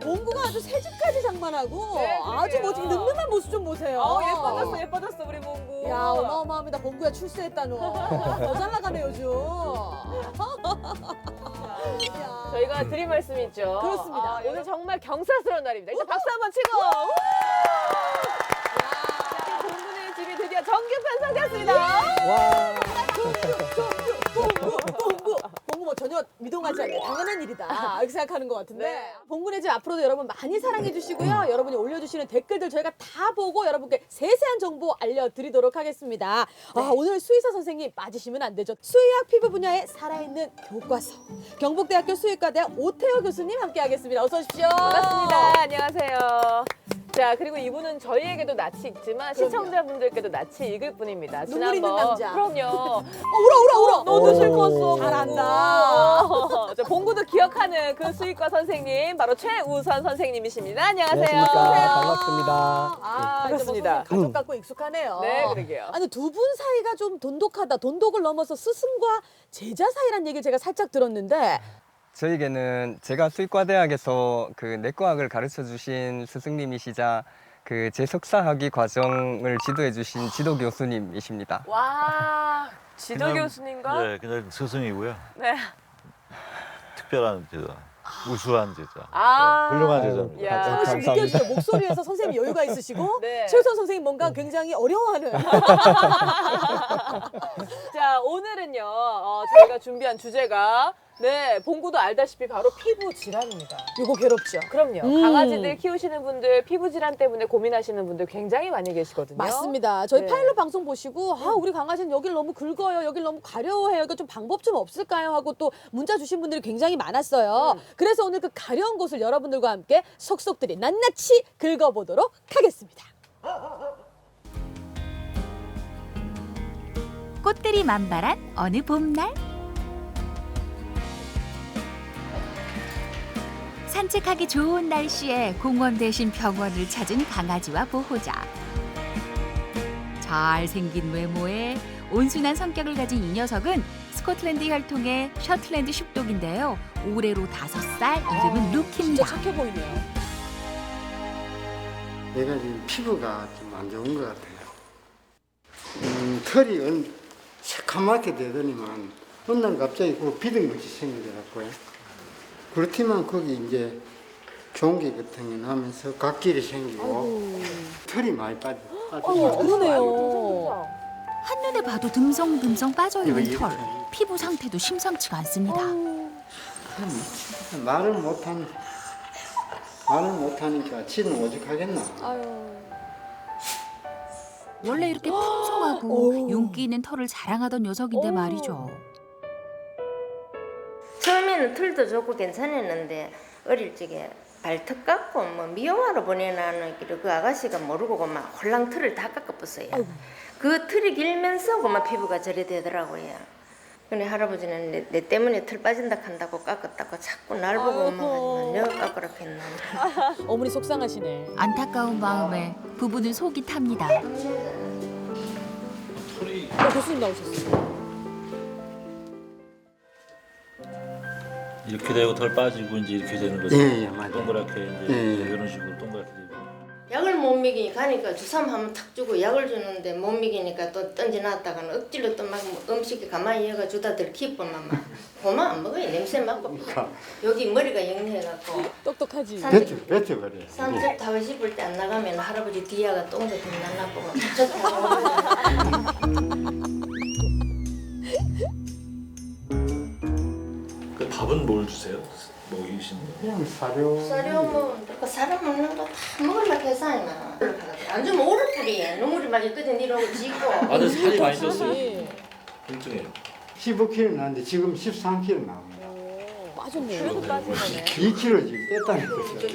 봉구가 아주 새집까지 장만하고 네, 아주 그러게요. 멋지게 늠름한 모습 좀 보세요. 예뻐졌어, 예뻐졌어, 우리 몽구. 야, 어마어마합니다. 봉구야 출세했다 너. 더 잘 나가네 요즘. 야. 저희가 드릴 말씀이 있죠. 그렇습니다. 오늘 정말 경사스러운 날입니다. 일단 박수 한번 치고. 자, 봉구네 집이 드디어 정규 편성됐습니다. 와. 봉구 뭐 전혀 미동하지 않아요. 당연한 일이다. 이렇게 생각하는 것 같은데. 네. 봉구네 집 앞으로도 여러분 많이 사랑해 주시고요. 여러분이 올려주시는 댓글들 저희가 다 보고 여러분께 세세한 정보 알려드리도록 하겠습니다. 아, 오늘 수의사 선생님 빠지시면 안 되죠. 수의학 피부 분야의 살아있는 교과서. 경북대학교 수의과대 오태호 교수님 함께하겠습니다. 어서 오십시오. 반갑습니다. 안녕하세요. 자, 그리고 이분은 저희에게도 낯이 익지만 그럼요. 시청자분들께도 낯이 익을 분입니다. 눈물 있는 남자. 그럼요. 울어. 너도 슬펐어. 잘한다. 자, 봉구도 기억하는 그 수의과 선생님, 바로 최우선 선생님이십니다. 안녕하세요. 안녕하십니까. 반갑습니다. 아, 반갑습니다. 이제 뭐 가족 같고 익숙하네요. 네, 그러게요. 아니 두 분 사이가 좀 돈독하다. 돈독을 넘어서 스승과 제자 사이란 얘기를 제가 살짝 들었는데 저에게는 제가 수의과대학에서 그 내과학을 가르쳐 주신 스승님이시자 그 제 석사학위 과정을 지도해 주신 지도 교수님이십니다. 와, 지도 그냥- 교수님과 네, 그냥 스승이고요. 네. 특별한 제자, 우수한 제자, 아, 훌륭한 제자입니다. 야. 조금씩 감사합니다. 느껴지죠. 목소리에서 선생님이 여유가 있으시고 네. 최우선 선생님 뭔가 굉장히 어려워하는 자, 오늘은요, 저희가 준비한 주제가 네, 봉구도 알다시피 바로 피부 질환입니다. 요거 괴롭죠. 그럼요. 강아지들 키우시는 분들, 피부 질환 때문에 고민하시는 분들 굉장히 많이 계시거든요. 맞습니다. 저희 네. 파일럿 방송 보시고 아 우리 강아지는 여길 너무 긁어요. 여길 너무 가려워해요. 이거 좀 방법 좀 없을까요? 하고 또 문자 주신 분들이 굉장히 많았어요. 그래서 오늘 그 가려운 곳을 여러분들과 함께 속속들이 낱낱이 긁어보도록 하겠습니다. 꽃들이 만발한 어느 봄날 산책하기 좋은 날씨에 공원 대신 병원을 찾은 강아지와 보호자. 잘생긴 외모에 온순한 성격을 가진 이 녀석은 스코틀랜드 혈통의 셔틀랜드 슈독인데요. 올해로 5살, 이름은 진짜 루키입니다. 착해 보이네요. 내가 지금 피부가 좀 안 좋은 것 같아요. 털이 새카맣게 되더니만 어느 날 갑자기 그 비듬같이 생기더라고요. 그렇지만 거기 이제 종기 같은 게 나면서 각질이 생기고 털이 많이 그러네요. 한눈에 봐도 듬성듬성 빠져있는 이거 털. 피부 상태도 심상치가 않습니다. 말을 못하니까 지는 오죽하겠나. 원래 이렇게 풍성하고 윤기 있는 털을 자랑하던 녀석인데 말이죠. 처음에는 털도 좋고 괜찮았는데 어릴 적에 발톱 깎고 뭐 미용하러 보내라는 그 아가씨가 모르고 그만 홀랑 털을 다 깎아버렸어요. 그 털이 길면서 그만 피부가 저래 되더라고요. 근데 할아버지는 내 때문에 털 빠진다 한다고 깎았다고 자꾸 날 보고 엄마가 내가 깎으라 했나. 어머니 속상하시네. 안타까운 마음에 부부는 속이 탑니다. 교수님 나오셨어요. 이렇게 되고 덜 빠지고 이제 이렇게 되는 거죠. 예, 맞아요. 동그랗게 이제 예. 이런 식으로 동그랗게 되고. 약을 못 먹이니 가니까 주사 한번 탁 주고 약을 주는데 못 먹이니까 또 던져놨다가는 억지로 또 막 음식에 가만히 여가 주다 들키고만 막 고만 안 먹어요. 냄새 맡고 여기 머리가 영리해갖고 똑똑하지. 뱉어버려. 산책 타고 싶을 때 안 나가면 할아버지 뒤에가 똥도 댕나나고 막 좋다고 그 밥은 뭘 주세요? 먹이시는 거. 그냥 사료. 사료 뭐 사람 먹는 거 다 먹으려고 해서나 안 주면 오르풀이 눈물이 막 끝에 내려오고 지고. 아, 근데 살이 많이 네. 쪘어요. 뚱뚱해요. 15kg 나왔는데 지금 13kg 나옵니다. 빠졌네요. 그래도 빠진 거네. 2kg 지금 뺐다는 거죠.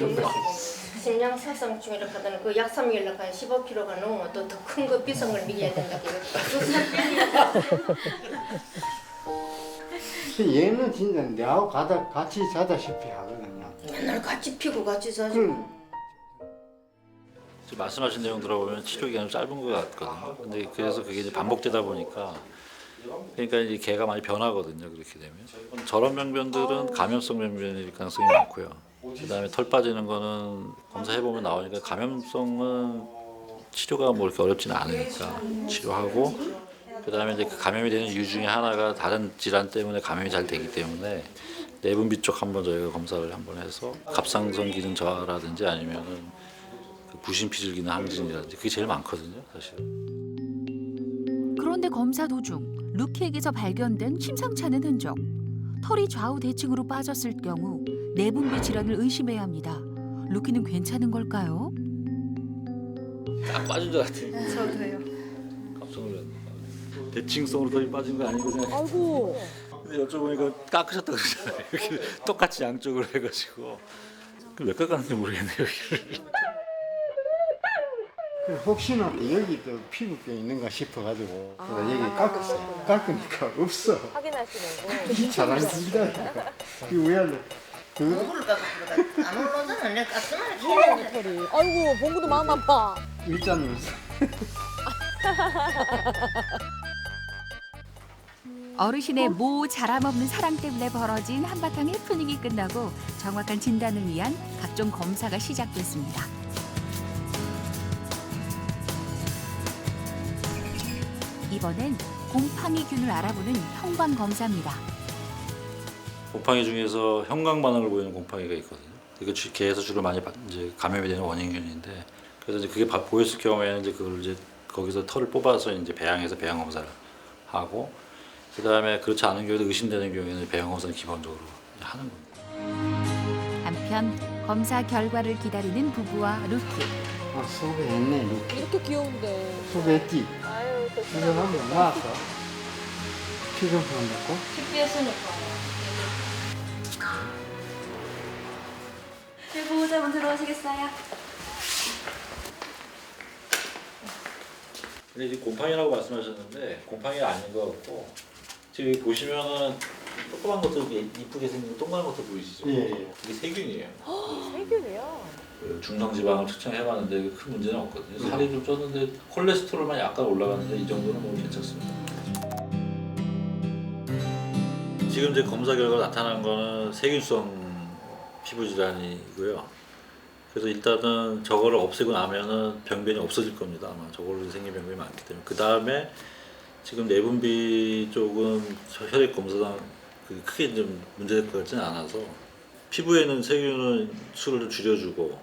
심장 사상 중에 이렇게 하다는 그 약삼 열락한 15kg가 넘으면 또 더 큰 거 비싼 걸 먹여야 된다. 두살 빼야 얘는 진짜 내하고 같이 자다시피 하거든요. 맨날 같이 피고 같이 자지. 그럼 지금 말씀하신 내용 들어보면 치료 기간이 짧은 것 같거든요. 근데 그래서 그게 이제 반복되다 보니까 그러니까 이제 개가 많이 변하거든요. 그렇게 되면 저런 병변들은 감염성 병변일 가능성이 많고요. 그다음에 털 빠지는 거는 검사해 보면 나오니까 감염성은 치료가 뭐 이렇게 어렵지는 않으니까 치료하고 그다음에 이제 그 감염이 되는 이유 중에 하나가 다른 질환 때문에 감염이 잘 되기 때문에 내분비 쪽 한번 저희가 검사를 한번 해서 갑상선 기능 저하라든지 아니면은 그 부신피질 기능 항진이라든지 그게 제일 많거든요, 사실. 그런데 검사 도중 루키에게서 발견된 심상치 않은 흔적. 털이 좌우 대칭으로 빠졌을 경우 내분비 질환을 의심해야 합니다. 루키는 괜찮은 걸까요? 딱 빠진 줄 알았더니 저도요. 깜짝 놀랐네. 대칭성으로 털이 빠진 거 아니고 그냥. 아이고. 근데 여쭤보니까 깎으셨다 그러잖아요. 이렇게 똑같이 양쪽으로 해가지고 왜 깎았는지 모르겠네요. 여기를. 혹시나 또 여기 또 피부병 있는가 싶어가지고 그래서 여기 깎았어요. 깎으니까 없어. 확인하시는 잘하신다. 그 왜할래? 그 누구를 깎아보다 안 올라오잖아. 내가 깔끔하게 해야 돼. 털이. 아이고 봉구도 마음 아파. 일자는 없어. 어르신의 모 자람 없는 사랑 때문에 벌어진 한바탕 해프닝이 끝나고 정확한 진단을 위한 각종 검사가 시작됐습니다. 이번엔 곰팡이균을 알아보는 형광 검사입니다. 곰팡이 중에서 형광 반응을 보이는 곰팡이가 있거든요. 이거 개에서 주로 많이 이제 감염이 되는 원인균인데, 그래서 이제 그게 보였을 경우에는 이제 그걸 이제 거기서 털을 뽑아서 이제 배양해서 배양 검사를 하고, 그 다음에 그렇지 않은 경우에도 의심되는 경우에는 배양 검사는 기본적으로 하는 겁니다. 한편 검사 결과를 기다리는 부부와 루키. 아, 수배했네, 이렇게. 이렇게 귀여운데. 수배했지? 아유, 이거 한번 나왔어. 피좀 한다고? TV에서니까. 보호자분 들어오시겠어요? 근데 이제 곰팡이라고 말씀하셨는데 곰팡이가 아닌 것 같고, 지금 여기 보시면은 조그만 것도 이쁘게 생긴 동그란 것도 보이시죠? 예. 이게 세균이에요. 세균이요. 그 중성지방을 측정해봤는데 큰 문제는 없거든요. 살이 좀 쪘는데 콜레스테롤만 약간 올라갔는데 이 정도는 뭐 괜찮습니다. 지금 이제 검사 결과 나타난 거는 세균성 피부 질환이고요. 그래서 일단은 저거를 없애고 나면은 병변이 없어질 겁니다. 아마 저걸로 생긴 병변이 많기 때문에. 그 다음에 지금 내분비 쪽은 혈액 검사상 크게 좀 문제될 것 같지는 않아서 피부에는 세균은 수를 좀 줄여주고,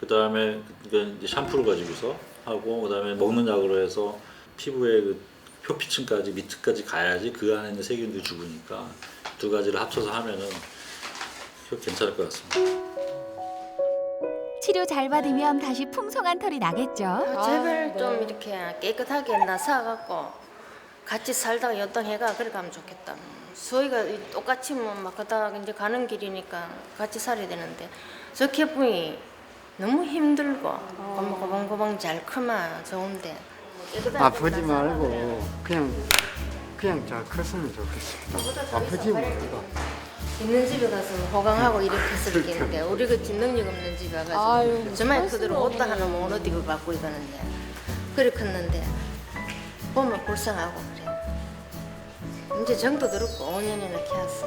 그 다음에 이제 샴푸를 가지고서 하고, 그 다음에 먹는 약으로 해서 피부의 그 표피층까지 밑까지 가야지 그 안에 있는 세균들이 죽으니까 두 가지를 합쳐서 하면은 괜찮을 것 같습니다. 치료 잘 받으면 다시 풍성한 털이 나겠죠. 제발 좀 이렇게 깨끗하게 나사갖고 같이 살다가 연동해가 그래 가면 좋겠다. 소희가 똑같이 막 가다가 이제 가는 길이니까 같이 살아야 되는데 저 개분이 너무 힘들고 고방고방 잘 크면 좋은데 아프지 말고 그냥 잘 컸으면 좋겠어. 아프지 말고. 있는 집에 가서 호강하고 이렇게 했을 게인데 우리가 능력 없는 집에 가서 아유, 저만 그럴 그대로 수가 옷다 없네. 하나 못 입어 받고 이러는데 그래 컸는데 보면 불쌍하고 그래. 이제 정도 들었고 5년이나 키웠어.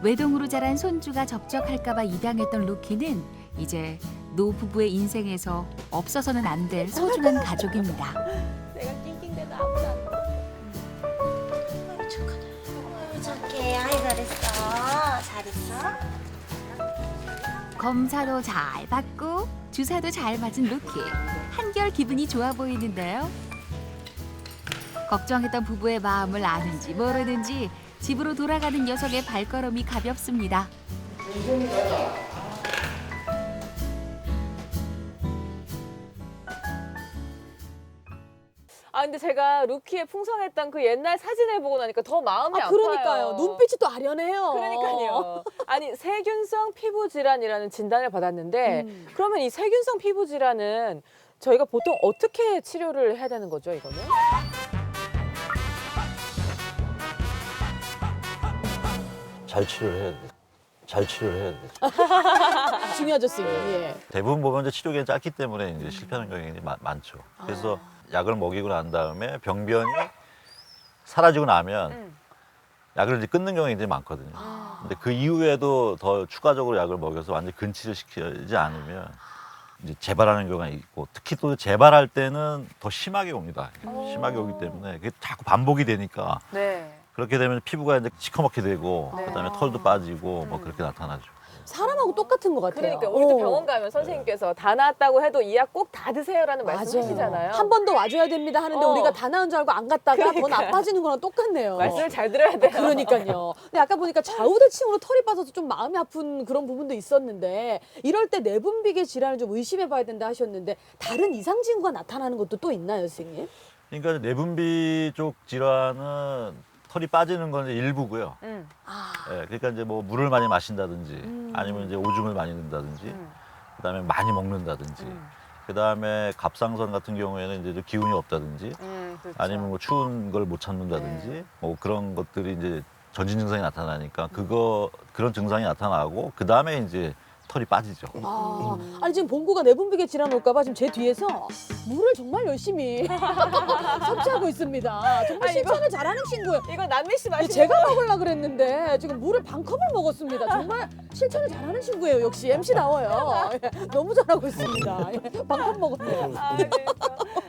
외동으로 자란 손주가 접촉할까봐 입양했던 루키는 이제 노부부의 인생에서 없어서는 안 될 소중한 가족입니다. 내가 낑낑대도 아무도 안 봐. 착해. 아이 잘했어. 잘했어. 검사도 잘 받고 주사도 잘 맞은 루키. 한결 기분이 좋아 보이는데요. 걱정했던 부부의 마음을 아는지 모르는지 집으로 돌아가는 녀석의 발걸음이 가볍습니다. 아 근데 제가 루키의 풍성했던 그 옛날 사진을 보고 나니까 더 마음이 아파요. 그러니까요. 눈빛이 또 아련해요. 그러니까요. 아니 세균성 피부 질환이라는 진단을 받았는데 그러면 이 세균성 피부 질환은 저희가 보통 어떻게 치료를 해야 되는 거죠, 이거는? 잘 치료를 해야 돼. 잘 치료를 해야 돼. 중요하죠, 선생님. 예. 대부분 보면 이제 치료기간이 짧기 때문에 이제 실패하는 경향이 많죠. 그래서 약을 먹이고 난 다음에 병변이 사라지고 나면 약을 이제 끊는 경우가 굉장히 많거든요. 근데 그 이후에도 더 추가적으로 약을 먹여서 완전히 근치를 시키지 않으면 이제 재발하는 경우가 있고, 특히 또 재발할 때는 더 심하게 옵니다. 심하게 오기 때문에 그게 자꾸 반복이 되니까 네. 그렇게 되면 피부가 이제 시커멓게 되고 네. 그다음에 털도 빠지고 뭐 그렇게 나타나죠. 사람하고 똑같은 것 같아요. 그러니까 우리도 어. 병원 가면 선생님께서 다 나았다고 해도 이 약 꼭 다 드세요라는 말씀하시잖아요. 한 번 더 와줘야 됩니다 하는데 어. 우리가 다 나은 줄 알고 안 갔다가 그러니까요. 더 나빠지는 거랑 똑같네요. 말씀을 잘 들어야 돼요. 그러니까요. 근데 아까 보니까 좌우대칭으로 털이 빠져서 좀 마음이 아픈 그런 부분도 있었는데 이럴 때 내분비계 질환을 좀 의심해봐야 된다 하셨는데 다른 이상 징후가 나타나는 것도 또 있나요, 선생님? 그러니까 내분비 쪽 질환은 털이 빠지는 건 이제 일부고요. 아, 예, 그러니까 이제 뭐 물을 많이 마신다든지 아니면 이제 오줌을 많이 넣는다든지 그다음에 많이 먹는다든지 그다음에 갑상선 같은 경우에는 이제 좀 기운이 없다든지 그렇죠. 아니면 뭐 추운 걸 못 참는다든지 뭐 그런 것들이 이제 전신 증상이 나타나니까 그런 증상이 나타나고 그다음에 이제 털이 빠지죠. 아니 지금 봉구가 내분비계 질환 올까봐 지금 제 뒤에서 물을 정말 열심히 섭취하고 있습니다. 정말 아니, 실천을 잘하는 친구예요. 이거 남미 씨 마시는 제가 먹으려고 그랬는데 지금 물을 반 컵을 먹었습니다. 정말 실천을 잘하는 친구예요. 역시 MC 나와요. 예, 너무 잘하고 있습니다. 예, 반컵 먹었네요. 아, 그러니까.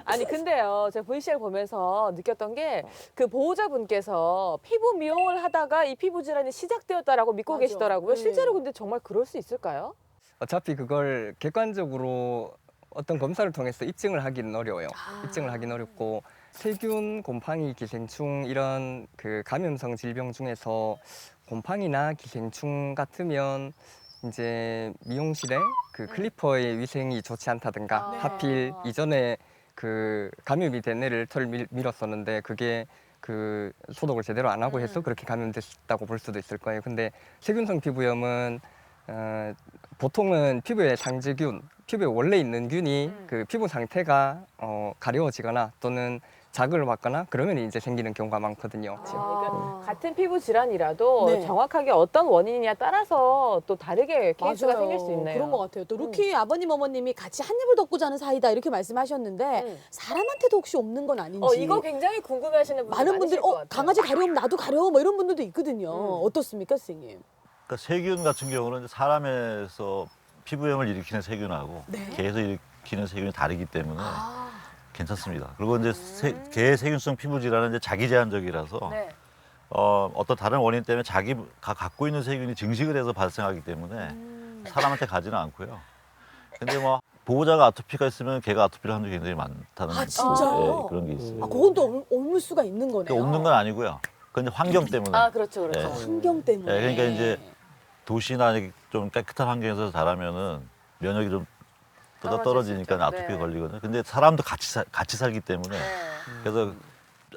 아니 근데요, 제가 VCR 보면서 느꼈던 게 그 보호자분께서 피부 미용을 하다가 이 피부 질환이 시작되었다라고 믿고 맞아. 계시더라고요. 네. 실제로 근데 정말 그럴 수 있을까요? 어차피 그걸 객관적으로 어떤 검사를 통해서 입증을 하기는 어려워요. 입증을 하기는 어렵고 세균, 곰팡이, 기생충 이런 그 감염성 질병 중에서 곰팡이나 기생충 같으면 이제 미용실에 그 클리퍼의 위생이 좋지 않다든가 네. 하필 이전에 그 감염이 된 애를 털 밀었었는데 그게 그 소독을 제대로 안 하고 해서 그렇게 감염됐다고 볼 수도 있을 거예요. 근데 세균성 피부염은 보통은 피부에 상재균, 피부에 원래 있는 균이 그 피부 상태가 가려워지거나 또는 자극을 받거나 그러면 이제 생기는 경우가 많거든요. 그러니까 같은 피부 질환이라도 네. 정확하게 어떤 원인이냐 따라서 또 다르게 케이스가 생길 수 있네요. 그런 것 같아요. 또 루키 아버님 어머님이 같이 한 입을 덮고 자는 사이다 이렇게 말씀하셨는데 사람한테도 혹시 없는 건 아닌지. 이거 굉장히 궁금해하시는 분들 많은 분들이 많으실 것 같아요. 강아지 가려우면 나도 가려워 뭐 이런 분들도 있거든요. 어떻습니까, 선생님? 그러니까 세균 같은 경우는 사람에서 피부염을 일으키는 세균하고 개에서 일으키는 세균이 다르기 때문에 괜찮습니다. 그리고 이제 개 세균성 피부 질환은 이제 자기 제한적이라서 네. 어떤 다른 원인 때문에 자기가 갖고 있는 세균이 증식을 해서 발생하기 때문에 사람한테 가지는 않고요. 근데 뭐 보호자가 아토피가 있으면 개가 아토피를 하는 게 굉장히 많다는 진짜요? 그런 게 있어요. 그건 또 옮을 수가 있는 거네요. 그러니까 없는 건 아니고요. 그건 이제 환경 때문에. 아 그렇죠, 그렇죠. 네. 환경 때문에. 그러니까 이제 도시나 좀 깨끗한 환경에서 자라면은 면역이 좀 떨어지니까 떨어질 수 있죠. 아토피가 네. 걸리거든요. 근데 사람도 같이 살기 때문에 그래서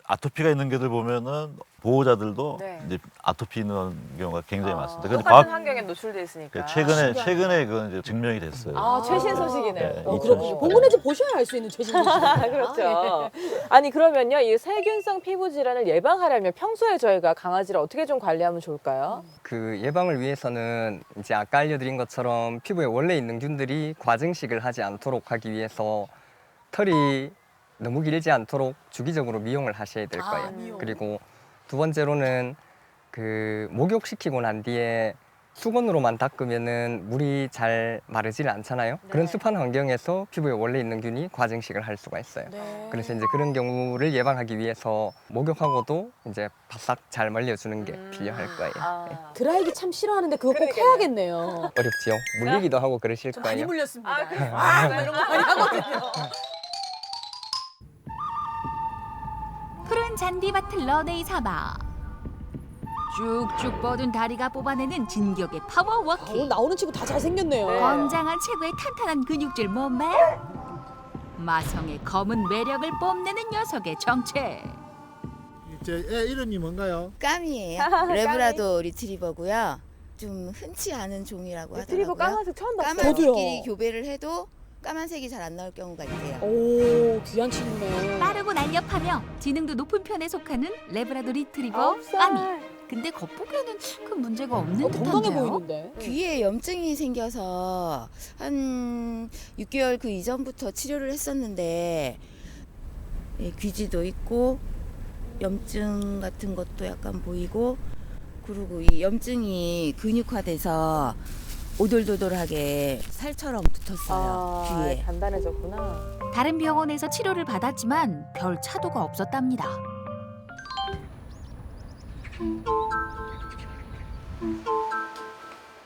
아토피가 있는 개들 보면은 보호자들도 네. 이제 아토피 있는 경우가 굉장히 많습니다. 근데 똑같은 환경에 노출돼 있으니까. 최근에 그건 이제 증명이 됐어요. 아 최신 소식이네요. 네, 그렇군요. 봉근의 집 보셔야 알 수 있는 최신 소식. 그렇죠. 아니 그러면요, 이 세균성 피부 질환을 예방하려면 평소에 저희가 강아지를 어떻게 좀 관리하면 좋을까요? 그 예방을 위해서는 이제 아까 알려드린 것처럼 피부에 원래 있는 균들이 과증식을 하지 않도록 하기 위해서 털이 너무 길지 않도록 주기적으로 미용을 하셔야 될 거예요. 미용. 그리고 두 번째로는 그 목욕시키고 난 뒤에 수건으로만 닦으면은 물이 잘 마르질 않잖아요. 그런 습한 환경에서 피부에 원래 있는 균이 과증식을 할 수가 있어요. 그래서 이제 그런 경우를 예방하기 위해서 목욕하고도 이제 바싹 잘 말려주는 게 필요할 거예요. 드라이기 참 싫어하는데 그거 꼭 그러니까요. 해야겠네요. 어렵지요. 물리기도 하고 그러실 좀 많이 거예요. 물렸습니다. 아, 이런 거 많이 하거든요. 푸른 잔디밭을 러네이 삼아 쭉쭉 뻗은 다리가 뽑아내는 진격의 파워워킹. 오늘 나오는 친구 다 잘생겼네요. 건장한 체구의 탄탄한 근육질 몸매. 마성의 검은 매력을 뽐내는 녀석의 정체. 애 이름이 뭔가요? 까미예요. 레브라도 리트리버고요. 좀 흔치 않은 종이라고 리트리버 하더라고요. 까만색 처음 봤어요. 까만색끼리 교배를 해도 까만색이 잘 안 나올 경우가 있대요. 오, 귀한 친구네. 빠르고 날렵하며 지능도 높은 편에 속하는 레브라도 리트리버 9살. 까미. 근데 겉보기에는 큰 문제가 없는 건강해 듯한데요. 보이는데. 귀에 염증이 생겨서 한 6개월 그 이전부터 치료를 했었는데 예, 귀지도 있고 염증 같은 것도 약간 보이고 그리고 이 염증이 근육화돼서 오돌도돌하게 살처럼 붙었어요. 귀에. 단단해졌구나. 다른 병원에서 치료를 받았지만 별 차도가 없었답니다.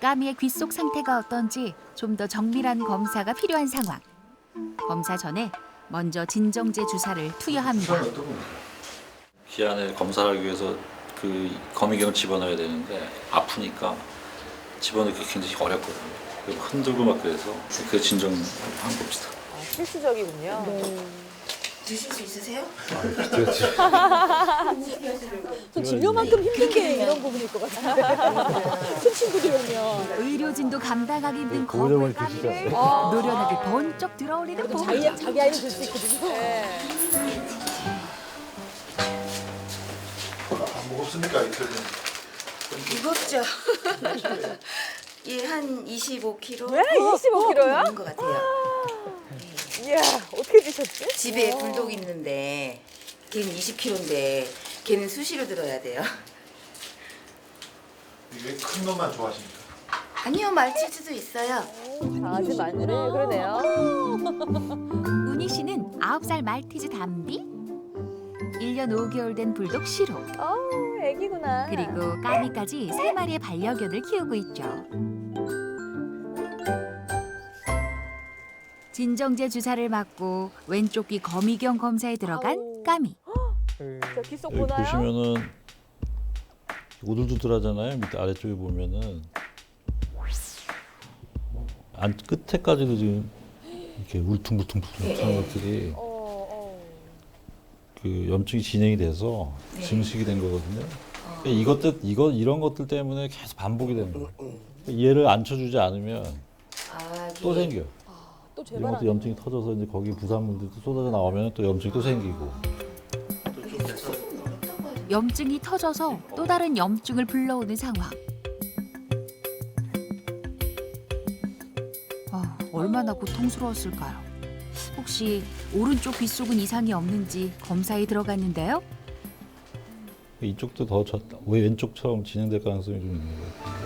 까미의 귀 속 상태가 어떤지 좀 더 정밀한 검사가 필요한 상황. 검사 전에 먼저 진정제 주사를 투여합니다. 귀 안에 검사를 하기 위해서 그 거미경을 집어넣어야 되는데 아프니까 집어넣기 굉장히 어렵거든요. 그리고 흔들고 막 그래서 그 진정한 겁니다. 필수적이군요. 드실 수 있으세요? 전 진료만큼 힘든 게 이런 부분일 것 같은데. 큰 친구들이 오면. 의료진도 감당하기 힘든 검을 까미를 노련하게 번쩍 들어올리는 그래도 보호자. 자기 아이는 들 수 있거든요. 안 무겁습니까 이틀은? 무겁죠. 예, 한 25kg. 왜? 25kg야? 있는 것 같아요. 이야, 어떻게 드셨지? 집에 불독 있는데 걔는 20kg인데 걔는 수시로 들어야 돼요. 이게 큰 것만 좋아하십니까? 아니요, 말치즈도 있어요. 아주 많네. 그러네요. 은희 씨는 9살 말티즈 담비, 1년 5개월 된 불독 시로, 애기구나. 그리고 까미까지 3마리의 반려견을 키우고 있죠. 진정제 주사를 맞고 왼쪽 귀 거미경 검사에 들어간 까미. 저 귀 속 여기 보나요? 보시면은 오돌도돌하잖아요. 밑에 아래쪽에 보면은 안 끝에까지도 지금 이렇게 울퉁불퉁한 것들이 그 염증이 진행이 돼서 증식이 된 거거든요. 이런 것들 때문에 계속 반복이 되는 거예요. 얘를 앉혀주지 않으면 또 생겨. 또 이런 재발. 것도 염증이 터져서 이제 거기 부산물들도 쏟아져 나오면 또 염증이 또 생기고. 염증이 터져서 또 다른 염증을 불러오는 상황. 얼마나 고통스러웠을까요? 혹시 오른쪽 귀 속은 이상이 없는지 검사에 들어갔는데요. 이쪽도 더 왼쪽처럼 진행될 가능성이 좀 있는 것 같아요.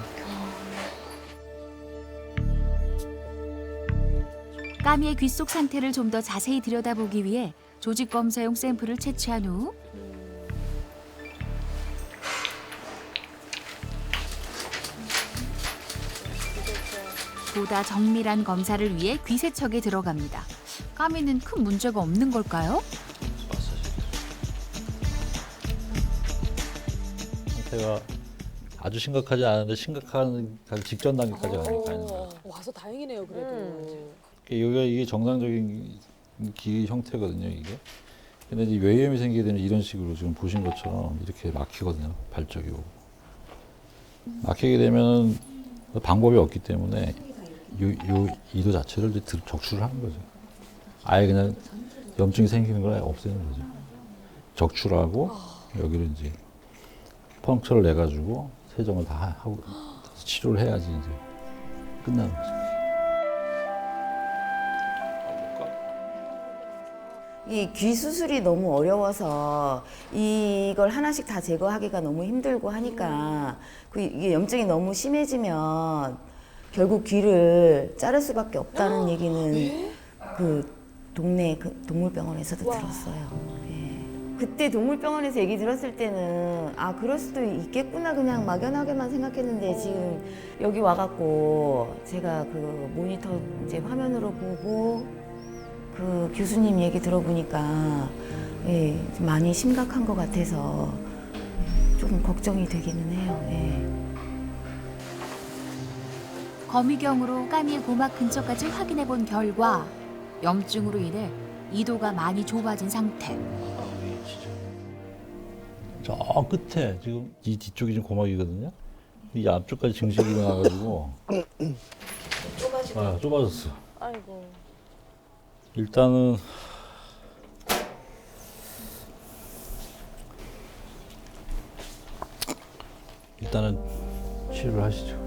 까미의 귀 속 상태를 좀 더 자세히 들여다보기 위해 조직 검사용 샘플을 채취한 후 보다 정밀한 검사를 위해 귀 세척에 들어갑니다. 까미는 큰 문제가 없는 걸까요? 상태가 아주 심각하지 않은데 심각한 직전 단계까지 가는 거예요. 와서 다행이네요, 그래도. 여기가 이게 정상적인 귀 형태거든요, 이게. 근데 이제 외염이 생기게 되면 이런 식으로 지금 보신 것처럼 이렇게 막히거든요, 발적이 오고. 막히게 되면 방법이 없기 때문에 요 이도 자체를 이제 적출을 하는 거죠. 아예 그냥 염증이 생기는 걸 아예 없애는 거죠. 적출하고 여기를 이제 펑크를 내가지고 세정을 다 하고 치료를 해야지 이제 끝나는 거죠. 이 귀 수술이 너무 어려워서 이걸 하나씩 다 제거하기가 너무 힘들고 하니까 이게 염증이 너무 심해지면 결국 귀를 자를 수밖에 없다는 얘기는 그 동네 그 동물병원에서도 들었어요. 예. 그때 동물병원에서 얘기 들었을 때는 아 그럴 수도 있겠구나 그냥 막연하게만 생각했는데 지금 여기 와갖고 제가 그 모니터 이제 화면으로 보고 그 교수님 얘기 들어보니까 예, 좀 많이 심각한 것 같아서 좀 걱정이 되기는 해요. 예. 거미경으로 까미의 고막 근처까지 확인해 본 결과 염증으로 인해 이도가 많이 좁아진 상태. 저 끝에 지금 이 뒤쪽이 좀 고막이거든요. 이 앞쪽까지 증식이 일어나가지고 좁아졌어. 아이고. 일단은 치료를 하시죠.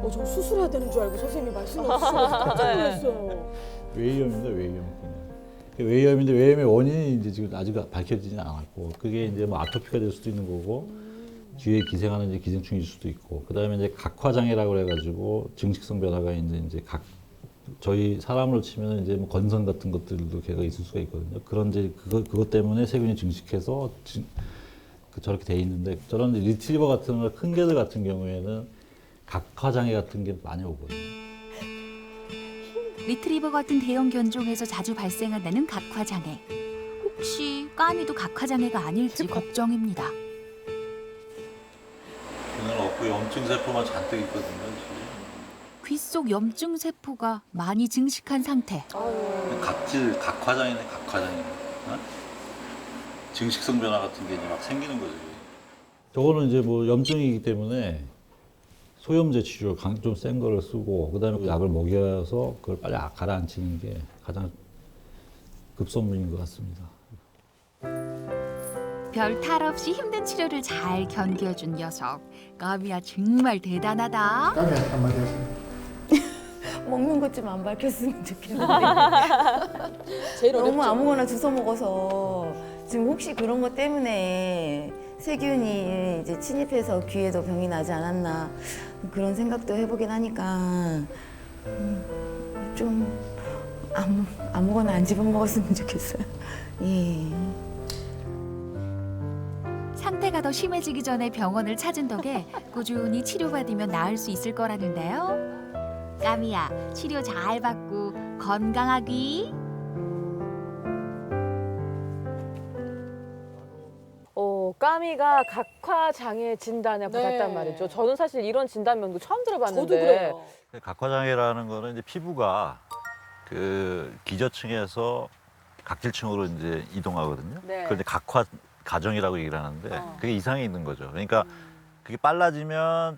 저 수술해야 되는 줄 알고 선생님이 말씀 없으셔서 깜짝 놀랐어요. 외이염입니다, 외이염. 외이염인데 외이염의 원인이 이제 지금 아직 밝혀지진 않았고, 그게 이제 뭐 아토피가 될 수도 있는 거고, 뒤에 기생하는 이제 기생충일 수도 있고, 그 다음에 이제 각화장애라고 그래가지고 증식성 변화가 이제 저희 사람으로 치면 이제 뭐 건선 같은 것들도 걔가 있을 수가 있거든요. 그런 이제 그것 때문에 세균이 증식해서 저렇게 돼 있는데, 저런 리트리버 같은 거, 큰 개들 같은 경우에는 각화장애 같은 게 많이 오거든요. 리트리버 같은 대형 견종에서 자주 발생한다는 각화장애. 혹시 까미도 각화장애가 아닐지 걱정입니다. 그날 없고 염증 세포만 잔뜩 있거든요. 지금. 귀 속 염증 세포가 많이 증식한 상태. 각질, 각화장이네, 각화장이네. 어? 증식성 변화 같은 게 이제 막 생기는 거죠. 저거는 이제 뭐 염증이기 때문에 소염제 치료 좀 센 거를 쓰고, 그다음에 그 약을 먹여서 그걸 빨리 가라앉히는 게 가장 급선무인 것 같습니다. 별 탈 없이 힘든 치료를 잘 견뎌준 녀석. 까미야 정말 대단하다. 까미 한마디 하세요. 먹는 것 좀 안 밝혔으면 좋겠는데. 제일 너무 어렵죠. 아무거나 주워 먹어서 지금 혹시 그런 것 때문에 세균이 이제 침입해서 귀에도 병이 나지 않았나 그런 생각도 해보긴 하니까 좀 아무거나 안 집어먹었으면 좋겠어요. 예. 상태가 더 심해지기 전에 병원을 찾은 덕에 꾸준히 치료받으면 나을 수 있을 거라는데요. 까미야, 치료 잘 받고 건강하기. 까미가 각화장애 진단을 네. 받았단 말이죠. 저는 사실 이런 진단명도 처음 들어봤는데. 저도 그래요. 각화장애라는 거는 이제 피부가 그 기저층에서 각질층으로 이제 이동하거든요. 네. 그걸 이제 각화 가정이라고 얘기를 하는데 그게 이상이 있는 거죠. 그러니까 그게 빨라지면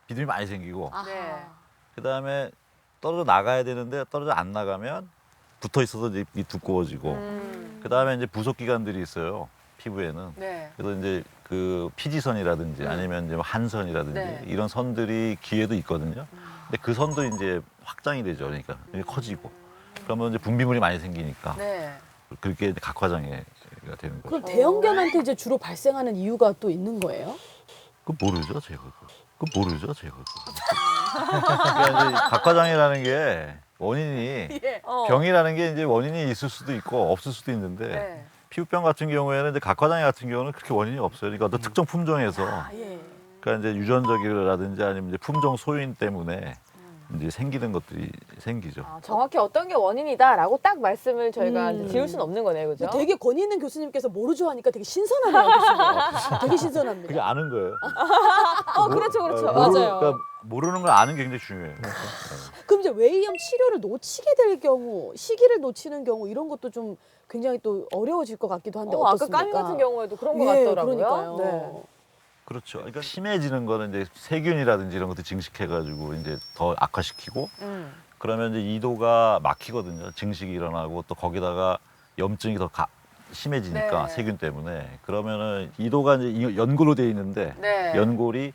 비듬이 많이 생기고 네. 그다음에 떨어져 나가야 되는데 떨어져 안 나가면 붙어 있어서 이제 두꺼워지고 그다음에 이제 부속 기관들이 있어요. 피부에는. 네. 그래서 이제 그 피지선이라든지 아니면 이제 뭐 한선이라든지 네. 이런 선들이 귀에도 있거든요. 근데 그 선도 이제 확장이 되죠. 그러니까 이게 커지고. 그러면 이제 분비물이 많이 생기니까 네. 그렇게 이제 각화장애가 되는 거죠. 그럼 대형견한테 이제 주로 발생하는 이유가 또 있는 거예요? 그거 모르죠, 제가. 그거 모르죠, 제가. 그러니까 이제 각화장애라는 게 원인이 병이라는 게 이제 원인이 있을 수도 있고 없을 수도 있는데 네. 피부병 같은 경우에는 이제 각화장애 같은 경우는 그렇게 원인이 없어요. 그러니까 어떤 특정 품종에서 예. 그러니까 이제 유전적이라든지 아니면 이제 품종 소인 때문에 이제 생기는 것들이 생기죠. 정확히 어떤 게 원인이다라고 딱 말씀을 저희가 지을 수는 없는 거네요, 그죠? 되게 권위 있는 교수님께서 모르죠 하니까 되게 신선하네요, 교수님. 되게 신선합니다. 그게 아는 거예요. 그렇죠, 그렇죠. 맞아요. 그러니까 모르는 걸 아는 게 굉장히 중요해요. 그럼 이제 외이염 치료를 놓치게 될 경우, 시기를 놓치는 경우 이런 것도 좀 굉장히 또 어려워질 것 같기도 한데 아까 어떻습니까? 까미 같은 경우에도 그런 것 예, 같더라고요. 그러니까요. 네. 그렇죠. 그러니까 심해지는 거는 이제 세균이라든지 이런 것들 증식해가지고 이제 더 악화시키고 그러면 이제 이도가 막히거든요. 증식이 일어나고 또 거기다가 염증이 더 심해지니까 네. 세균 때문에 그러면은 이도가 이제 연골로 돼 있는데 네. 연골이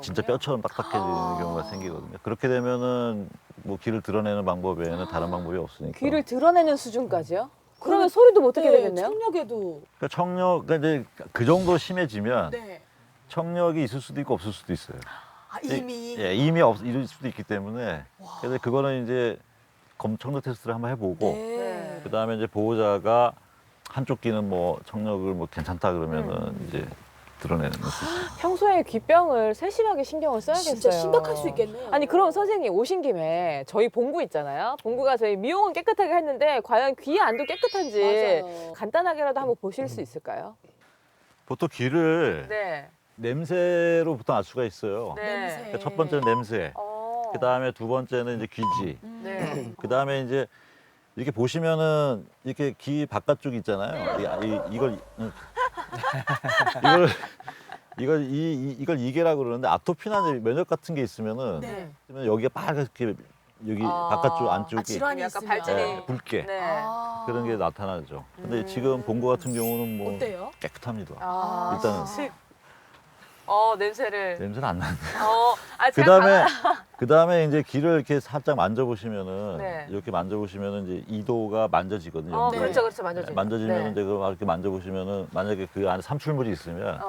진짜 뼈처럼 딱딱해지는 경우가 생기거든요. 그렇게 되면은 뭐 귀를 드러내는 방법 외에는 다른 방법이 없으니까. 귀를 드러내는 수준까지요? 그러면 소리도 못 듣게 네, 되겠네요? 청력에도. 그러니까 청력, 그러니까 이제 그 정도 심해지면 네. 청력이 있을 수도 있고 없을 수도 있어요. 아, 이미. 예, 이미 있을 수도 있기 때문에 그래서 그거는 이제 청력 테스트를 한번 해보고 네. 그다음에 이제 보호자가 한쪽 귀는 뭐 청력을 뭐 괜찮다 그러면은 이제 드러내는 거죠. 평소에 귀병을 세심하게 신경을 써야겠어요. 진짜 심각할 수 있겠네요. 아니 그럼 선생님 오신 김에 저희 봉구 있잖아요. 봉구가 저희 미용은 깨끗하게 했는데 과연 귀 안도 깨끗한지 맞아요. 간단하게라도 한번 보실 수 있을까요? 보통 귀를 네. 냄새로 보통 알 수가 있어요. 네. 그러니까 첫 번째는 냄새, 그 다음에 두 번째는 이제 귀지, 네. 그 다음에 이제 이렇게 보시면은 이렇게 귀 바깥쪽이 있잖아요. 이걸 이계라고 그러는데 아토피나 이제 면역 같은 게 있으면은 네. 여기가 빨갛게 여기 바깥쪽 안쪽이 질환이 약간 있으면. 발진이. 네, 붉게 네. 그런 게 나타나죠. 근데 지금 본 거 같은 경우는 뭐 어때요? 깨끗합니다. 아, 일단은 냄새를. 냄새는 안 나는데. 제가 이제 귀를 이렇게 살짝 만져보시면은 네. 이렇게 만져보시면은 이제 이도가 만져지거든요. 네. 그렇죠, 그렇죠, 만져지면. 만져지면 네. 이제 그 이렇게 만져보시면은 만약에 그 안에 삼출물이 있으면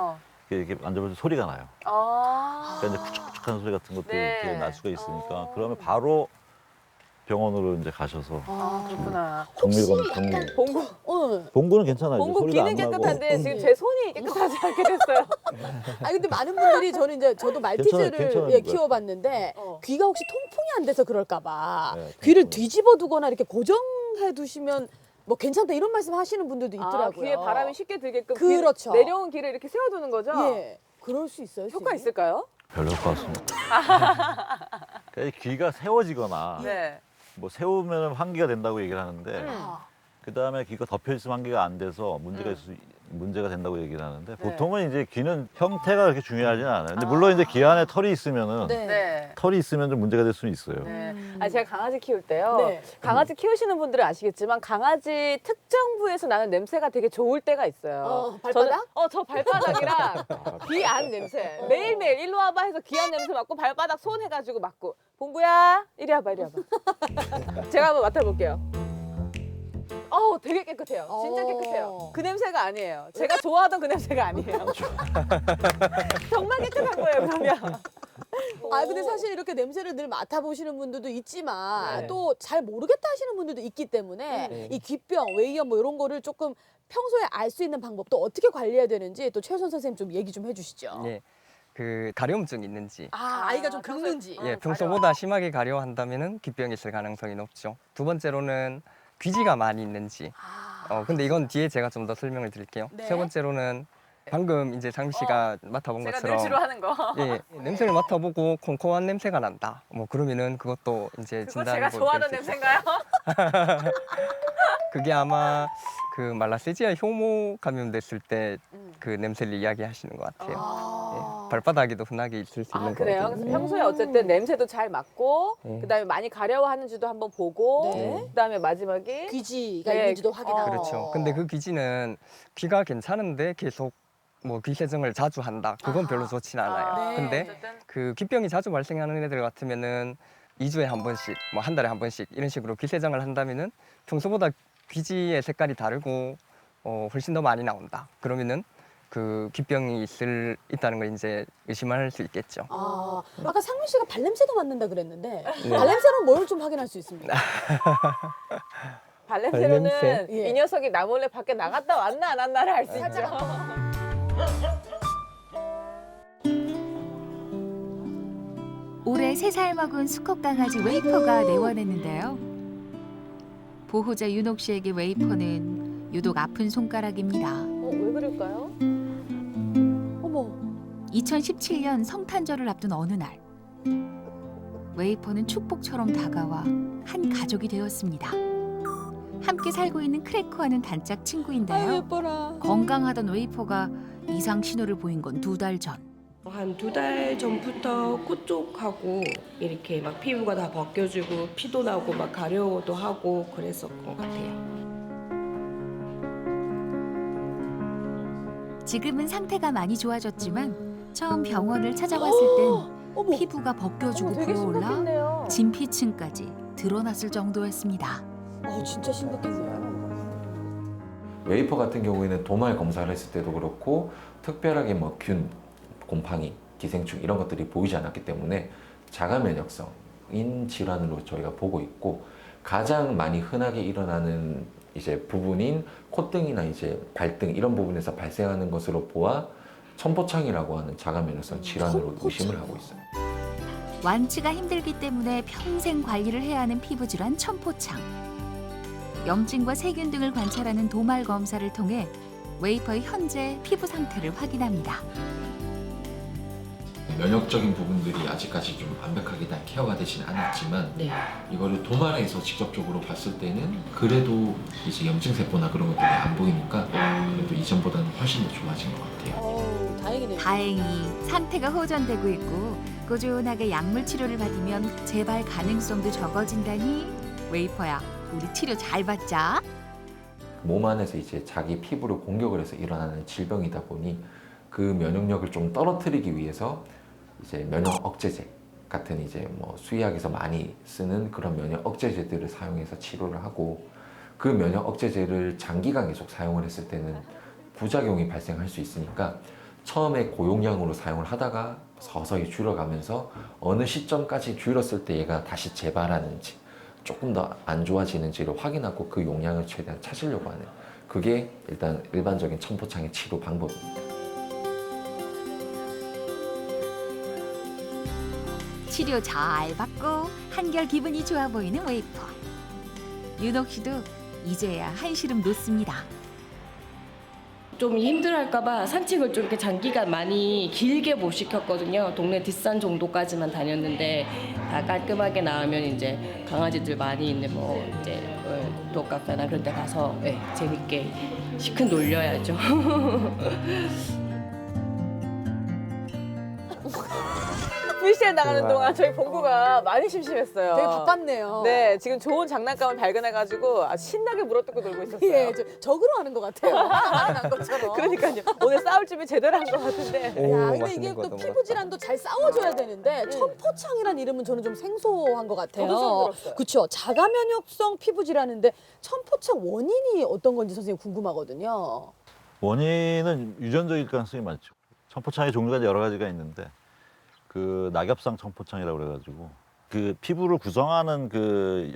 이렇게 만져보면 소리가 나요. 그러니까 이제 푸쭉푸쭉한 소리 같은 것도 네. 이렇게 날 수가 있으니까 그러면 바로 병원으로 이제 가셔서 그렇구나. 정밀 봉구. 봉구는 괜찮아요. 봉구 소리가 귀는 안 나고. 깨끗한데 지금 제 손이 깨끗하지 않게 됐어요. 아 근데 많은 분들이 저도 말티즈를 괜찮아요. 예, 키워봤는데 귀가 혹시 통풍이 안 돼서 그럴까봐 네, 귀를 뒤집어두거나 이렇게 고정해 두시면 뭐 괜찮다 이런 말씀 하시는 분들도 있더라고요. 귀에 바람이 쉽게 들게끔 그렇죠. 내려온 귀를 이렇게 세워두는 거죠? 예, 그럴 수 있어요. 효과 선생님? 있을까요? 별로 것 같습니다. 그러니까 귀가 세워지거나 네. 뭐 세우면 환기가 된다고 얘기를 하는데 그 다음에 귀가 덮여 있으면 환기가 안 돼서 문제가 된다고 얘기를 하는데 보통은 이제 귀는 형태가 그렇게 중요하진 않아요. 근데 물론 이제 귀 안에 털이 있으면은 네. 털이 있으면 좀 문제가 될 수는 있어요. 네. 제가 강아지 키울 때요. 네. 강아지 키우시는 분들은 아시겠지만 강아지 특정 부에서 나는 냄새가 되게 좋을 때가 있어요. 발바닥? 저 발바닥이랑 귀 안 냄새. 매일매일 일로 와봐 해서 귀 안 냄새 맡고 발바닥 손 해가지고 맡고. 봉구야 이리 와봐 이리 와봐. 제가 한번 맡아볼게요. 되게 깨끗해요. 진짜 깨끗해요. 그 냄새가 아니에요. 제가 좋아하던 그 냄새가 아니에요. 정말 깨끗한 거예요, 그러면. 아 근데 사실 이렇게 냄새를 늘 맡아보시는 분들도 있지만 네. 또 잘 모르겠다 하시는 분들도 있기 때문에 이 귀병, 외이염 뭐 이런 거를 조금 평소에 알 수 있는 방법 또 어떻게 관리해야 되는지 또 최선 선생님 좀 얘기 좀 해주시죠. 예, 그 가려움증 있는지. 아이가 좀 긁는지. 예, 평소보다 심하게 가려워한다면은 귀병이 있을 가능성이 높죠. 두 번째로는 귀지가 많이 있는지. 근데 이건 뒤에 제가 좀 더 설명을 드릴게요. 네. 세 번째로는 방금 이제 장미 씨가 맡아본 제가 것처럼 늘 싫어하는 거. 예, 냄새를 맡아보고 콩콩한 냄새가 난다. 뭐 그러면은 그것도 이제 그거 진단으로 제가 좋아하는 될수 있어요. 냄새인가요? 그게 아마 그 말라세지아 효모 감염됐을 때 그 냄새를 이야기하시는 것 같아요. 예, 발바닥에도 흔하게 있을 수 있는 그래요? 거거든요. 그래서 평소에 어쨌든 냄새도 잘 맡고 네. 그다음에 많이 가려워하는지도 한번 보고 네. 그다음에 마지막에 귀지가 네. 있는지도 확인하고. 그렇죠. 근데 그 귀지는 귀가 괜찮은데 계속 뭐 귀세정을 자주 한다. 그건 별로 좋진 않아요. 네. 근데 어쨌든 그 귀병이 자주 발생하는 애들 같으면은 2주에 한 번씩, 뭐 한 달에 한 번씩 이런 식으로 귀세정을 한다면은 평소보다 귀지의 색깔이 다르고 훨씬 더 많이 나온다. 그러면은 그 귀병이 있다는 걸 이제 의심할 수 있겠죠. 아까 상민 씨가 발냄새도 맡는다 그랬는데 네. 발냄새는 뭘 좀 확인할 수 있습니까? 발냄새로는 발냄새? 예. 이 녀석이 나 몰래 밖에 나갔다 왔나 안 왔나를 알 수 있죠. 올해 3살 먹은 수컷 강아지 웨이퍼가 내원했는데요. 보호자 윤옥 씨에게 웨이퍼는 유독 아픈 손가락입니다. 왜 그럴까요? 어머. 2017년 성탄절을 앞둔 어느 날 웨이퍼는 축복처럼 다가와 한 가족이 되었습니다. 함께 살고 있는 크래커와는 단짝 친구인데요. 예뻐라. 건강하던 웨이퍼가 이상 신호를 보인 건 2달 전. 한 2달 전부터 코 쪽하고 이렇게 막 피부가 다 벗겨지고 피도 나고 막 가려워도 하고 그랬었던 것 같아요. 지금은 상태가 많이 좋아졌지만 처음 병원을 찾아왔을 땐 피부가 벗겨지고 되게 불어올라 심각했네요. 진피층까지 드러났을 정도였습니다. 진짜 심각했어요. 웨이퍼 같은 경우에는 도말 검사를 했을 때도 그렇고 특별하게 뭐 균, 곰팡이, 기생충 이런 것들이 보이지 않았기 때문에 자가 면역성인 질환으로 저희가 보고 있고 가장 많이 흔하게 일어나는 이제 부분인 콧등이나 이제 발등 이런 부분에서 발생하는 것으로 보아 천포창이라고 하는 자가 면역성 질환으로 의심을 하고 있어요. 완치가 힘들기 때문에 평생 관리를 해야 하는 피부 질환 천포창. 염증과 세균 등을 관찰하는 도말 검사를 통해 웨이퍼의 현재 피부 상태를 확인합니다. 면역적인 부분들이 아직까지 좀 완벽하게 다 케어가 되진 않았지만 이거를 도마에서 직접적으로 봤을 때는 그래도 이제 염증 세포나 그런 것들이 안 보이니까 그래도 이전보다는 훨씬 더 좋아진 것 같아요. 다행이네요. 다행히 상태가 호전되고 있고 꾸준하게 약물 치료를 받으면 재발 가능성도 적어진다니 웨이퍼야, 우리 치료 잘 받자. 몸 안에서 이제 자기 피부를 공격을 해서 일어나는 질병이다 보니 그 면역력을 좀 떨어뜨리기 위해서 이제 면역 억제제 같은 이제 뭐 수의학에서 많이 쓰는 그런 면역 억제제들을 사용해서 치료를 하고 그 면역 억제제를 장기간 계속 사용을 했을 때는 부작용이 발생할 수 있으니까 처음에 고용량으로 사용을 하다가 서서히 줄여가면서 어느 시점까지 줄였을 때 얘가 다시 재발하는지 조금 더 안 좋아지는지를 확인하고 그 용량을 최대한 찾으려고 하는 그게 일단 일반적인 천포창의 치료 방법입니다. 치료 잘 받고 한결 기분이 좋아 보이는 웨이퍼. 윤옥 씨도 이제야 한시름 놓습니다. 좀 힘들어할까봐 산책을 좀 이렇게 장기간 많이 길게 못 시켰거든요. 동네 뒷산 정도까지만 다녔는데 다 깔끔하게 나으면 이제 강아지들 많이 있는 뭐 이제 독카페나 그런 데 가서 재밌게 시큰 놀려야죠. VCR 나가는 동안 저희 봉구가 많이 심심했어요. 되게 바빴네요. 네, 지금 좋은 장난감을 발견해가지고 아주 신나게 물어뜯고 놀고 있었어요. 예, 적으로 하는 것 같아요. 난 것처럼. 그러니까요. 오늘 싸울 준비 제대로 한 것 같은데. 야, 근데 이게 또 피부 질환도 잘 싸워줘야 되는데 천포창이란 이름은 저는 좀 생소한 것 같아요. 저도 처음 들었어요. 그렇죠. 자가 면역성 피부 질환인데 천포창 원인이 어떤 건지 선생님 궁금하거든요. 원인은 유전적일 가능성이 많죠. 천포창의 종류가 이제 여러 가지가 있는데 그 낙엽상 천포창이라고 그래가지고 그 피부를 구성하는 그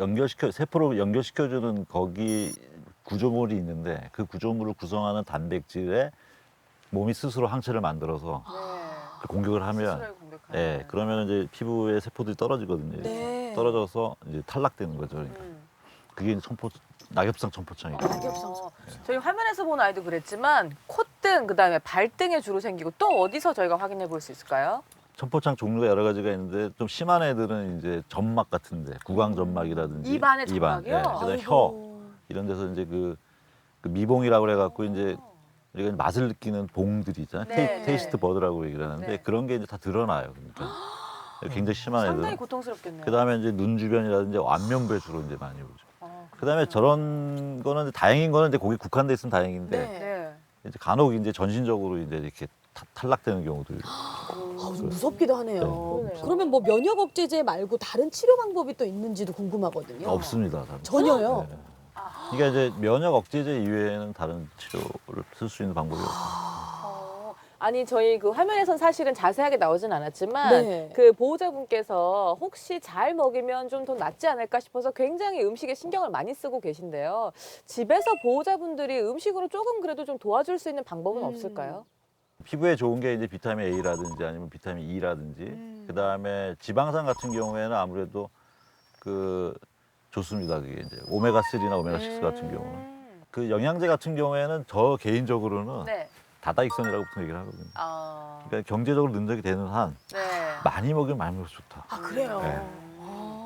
세포를 연결시켜주는 거기 구조물이 있는데 그 구조물을 구성하는 단백질에 몸이 스스로 항체를 만들어서 그 공격을 하면 그러면 이제 피부의 세포들이 떨어지거든요. 네. 떨어져서 이제 탈락되는 거죠. 그러니까 그게 이제 낙엽상 천포창이에요. 저희 화면에서 본 아이도 그랬지만 콧등 그다음에 발등에 주로 생기고 또 어디서 저희가 확인해 볼 수 있을까요? 천포창 종류가 여러 가지가 있는데 좀 심한 애들은 이제 점막 같은데 구강 점막이라든지 입안에 점막이요? 그다음에 혀 이런 데서 이제 그 미봉이라고 그래갖고 이제 우리가 맛을 느끼는 봉들이 있잖아요. 테이스트 버드라고 얘기를 하는데 그런 게 이제 다 드러나요. 그러니까 굉장히 심한 애들. 상당히 고통스럽겠네요. 그다음에 이제 눈 주변이라든지 안면부에 주로 이제 많이 오죠. 그다음에 저런 거는 다행인 거는 이제 거기 국한돼 있으면 다행인데 이제 간혹 이제 전신적으로 이제 이렇게 탈락되는 경우도 있고. 좀 무섭기도 하네요. 그러면 뭐 면역 억제제 말고 다른 치료 방법이 또 있는지도 궁금하거든요. 없습니다. 전혀요. 네. 그러니까 이제 면역 억제제 이외에는 다른 치료를 쓸 수 있는 방법이 없습니다. 아니 저희 그 화면에선 사실은 자세하게 나오진 않았지만 그 보호자분께서 혹시 잘 먹이면 좀 더 낫지 않을까 싶어서 굉장히 음식에 신경을 많이 쓰고 계신데요. 집에서 보호자분들이 음식으로 조금 그래도 좀 도와줄 수 있는 방법은 없을까요? 피부에 좋은 게 이제 비타민 A라든지 아니면 비타민 E라든지 그다음에 지방산 같은 경우에는 아무래도 그 좋습니다. 그게 이제 오메가3나 오메가6 같은 경우는 그 영양제 같은 경우에는 저 개인적으로는 다다익선이라고 보통 얘기를 하거든요. 그러니까 경제적으로 능력이 되는 한 많이 먹으면 많이 먹을수록 좋다. 아, 그래요?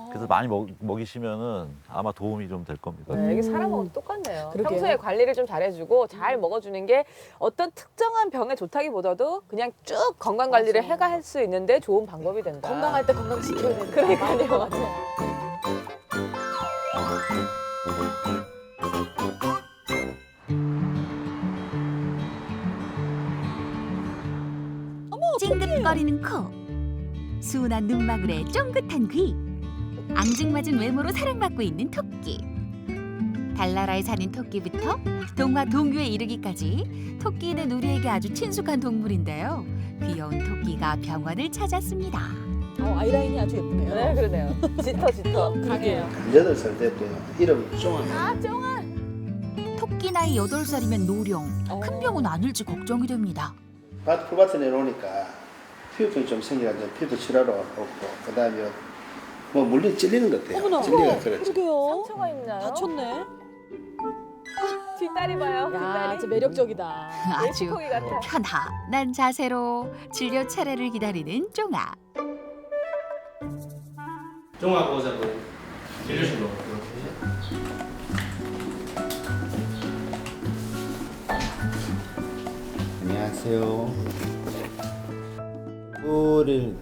그래서 많이 먹이시면은 아마 도움이 좀 될 겁니다. 이게 사람하고 똑같네요. 그러게요. 평소에 관리를 좀 잘해주고 잘 먹어주는 게 어떤 특정한 병에 좋다기보다도 그냥 쭉 건강 관리를 해가 할 수 있는데 좋은 방법이 된다. 건강할 때 건강 지켜야 된다. 그러니까요. 맞아요. 찡긋거리는 코, 순한 눈망울에 쫑긋한 귀, 앙증맞은 외모로 사랑받고 있는 토끼. 달나라에 사는 토끼부터 동화 동유에 이르기까지 토끼는 우리에게 아주 친숙한 동물인데요. 귀여운 토끼가 병원을 찾았습니다. 아이라인이 아주 예쁘네요. 네, 그러네요. 짙어. 그러게요. 8살 때 이름 쫑한. 아, 쫑한. 토끼 나이 8살이면 노령. 큰 병은 아닐지 걱정이 됩니다. 풀밭에 내놓으니까 피부병이 좀 생기가 이제 피부 질환으로 없고 그다음에 뭐 물리 찔리는 것 같아요. 어머나. 찔리가 그렇죠. 그러게요. 상처가 있나요? 다쳤네. 뒷다리 봐요. 야, 뒷다리. 진짜 매력적이다. 아주 멜시코기 같아. 편안한 자세로 진료 차례를 기다리는 쫑아. 쫑아 보자 뭐 진료실로. 안녕하세요. 뿔을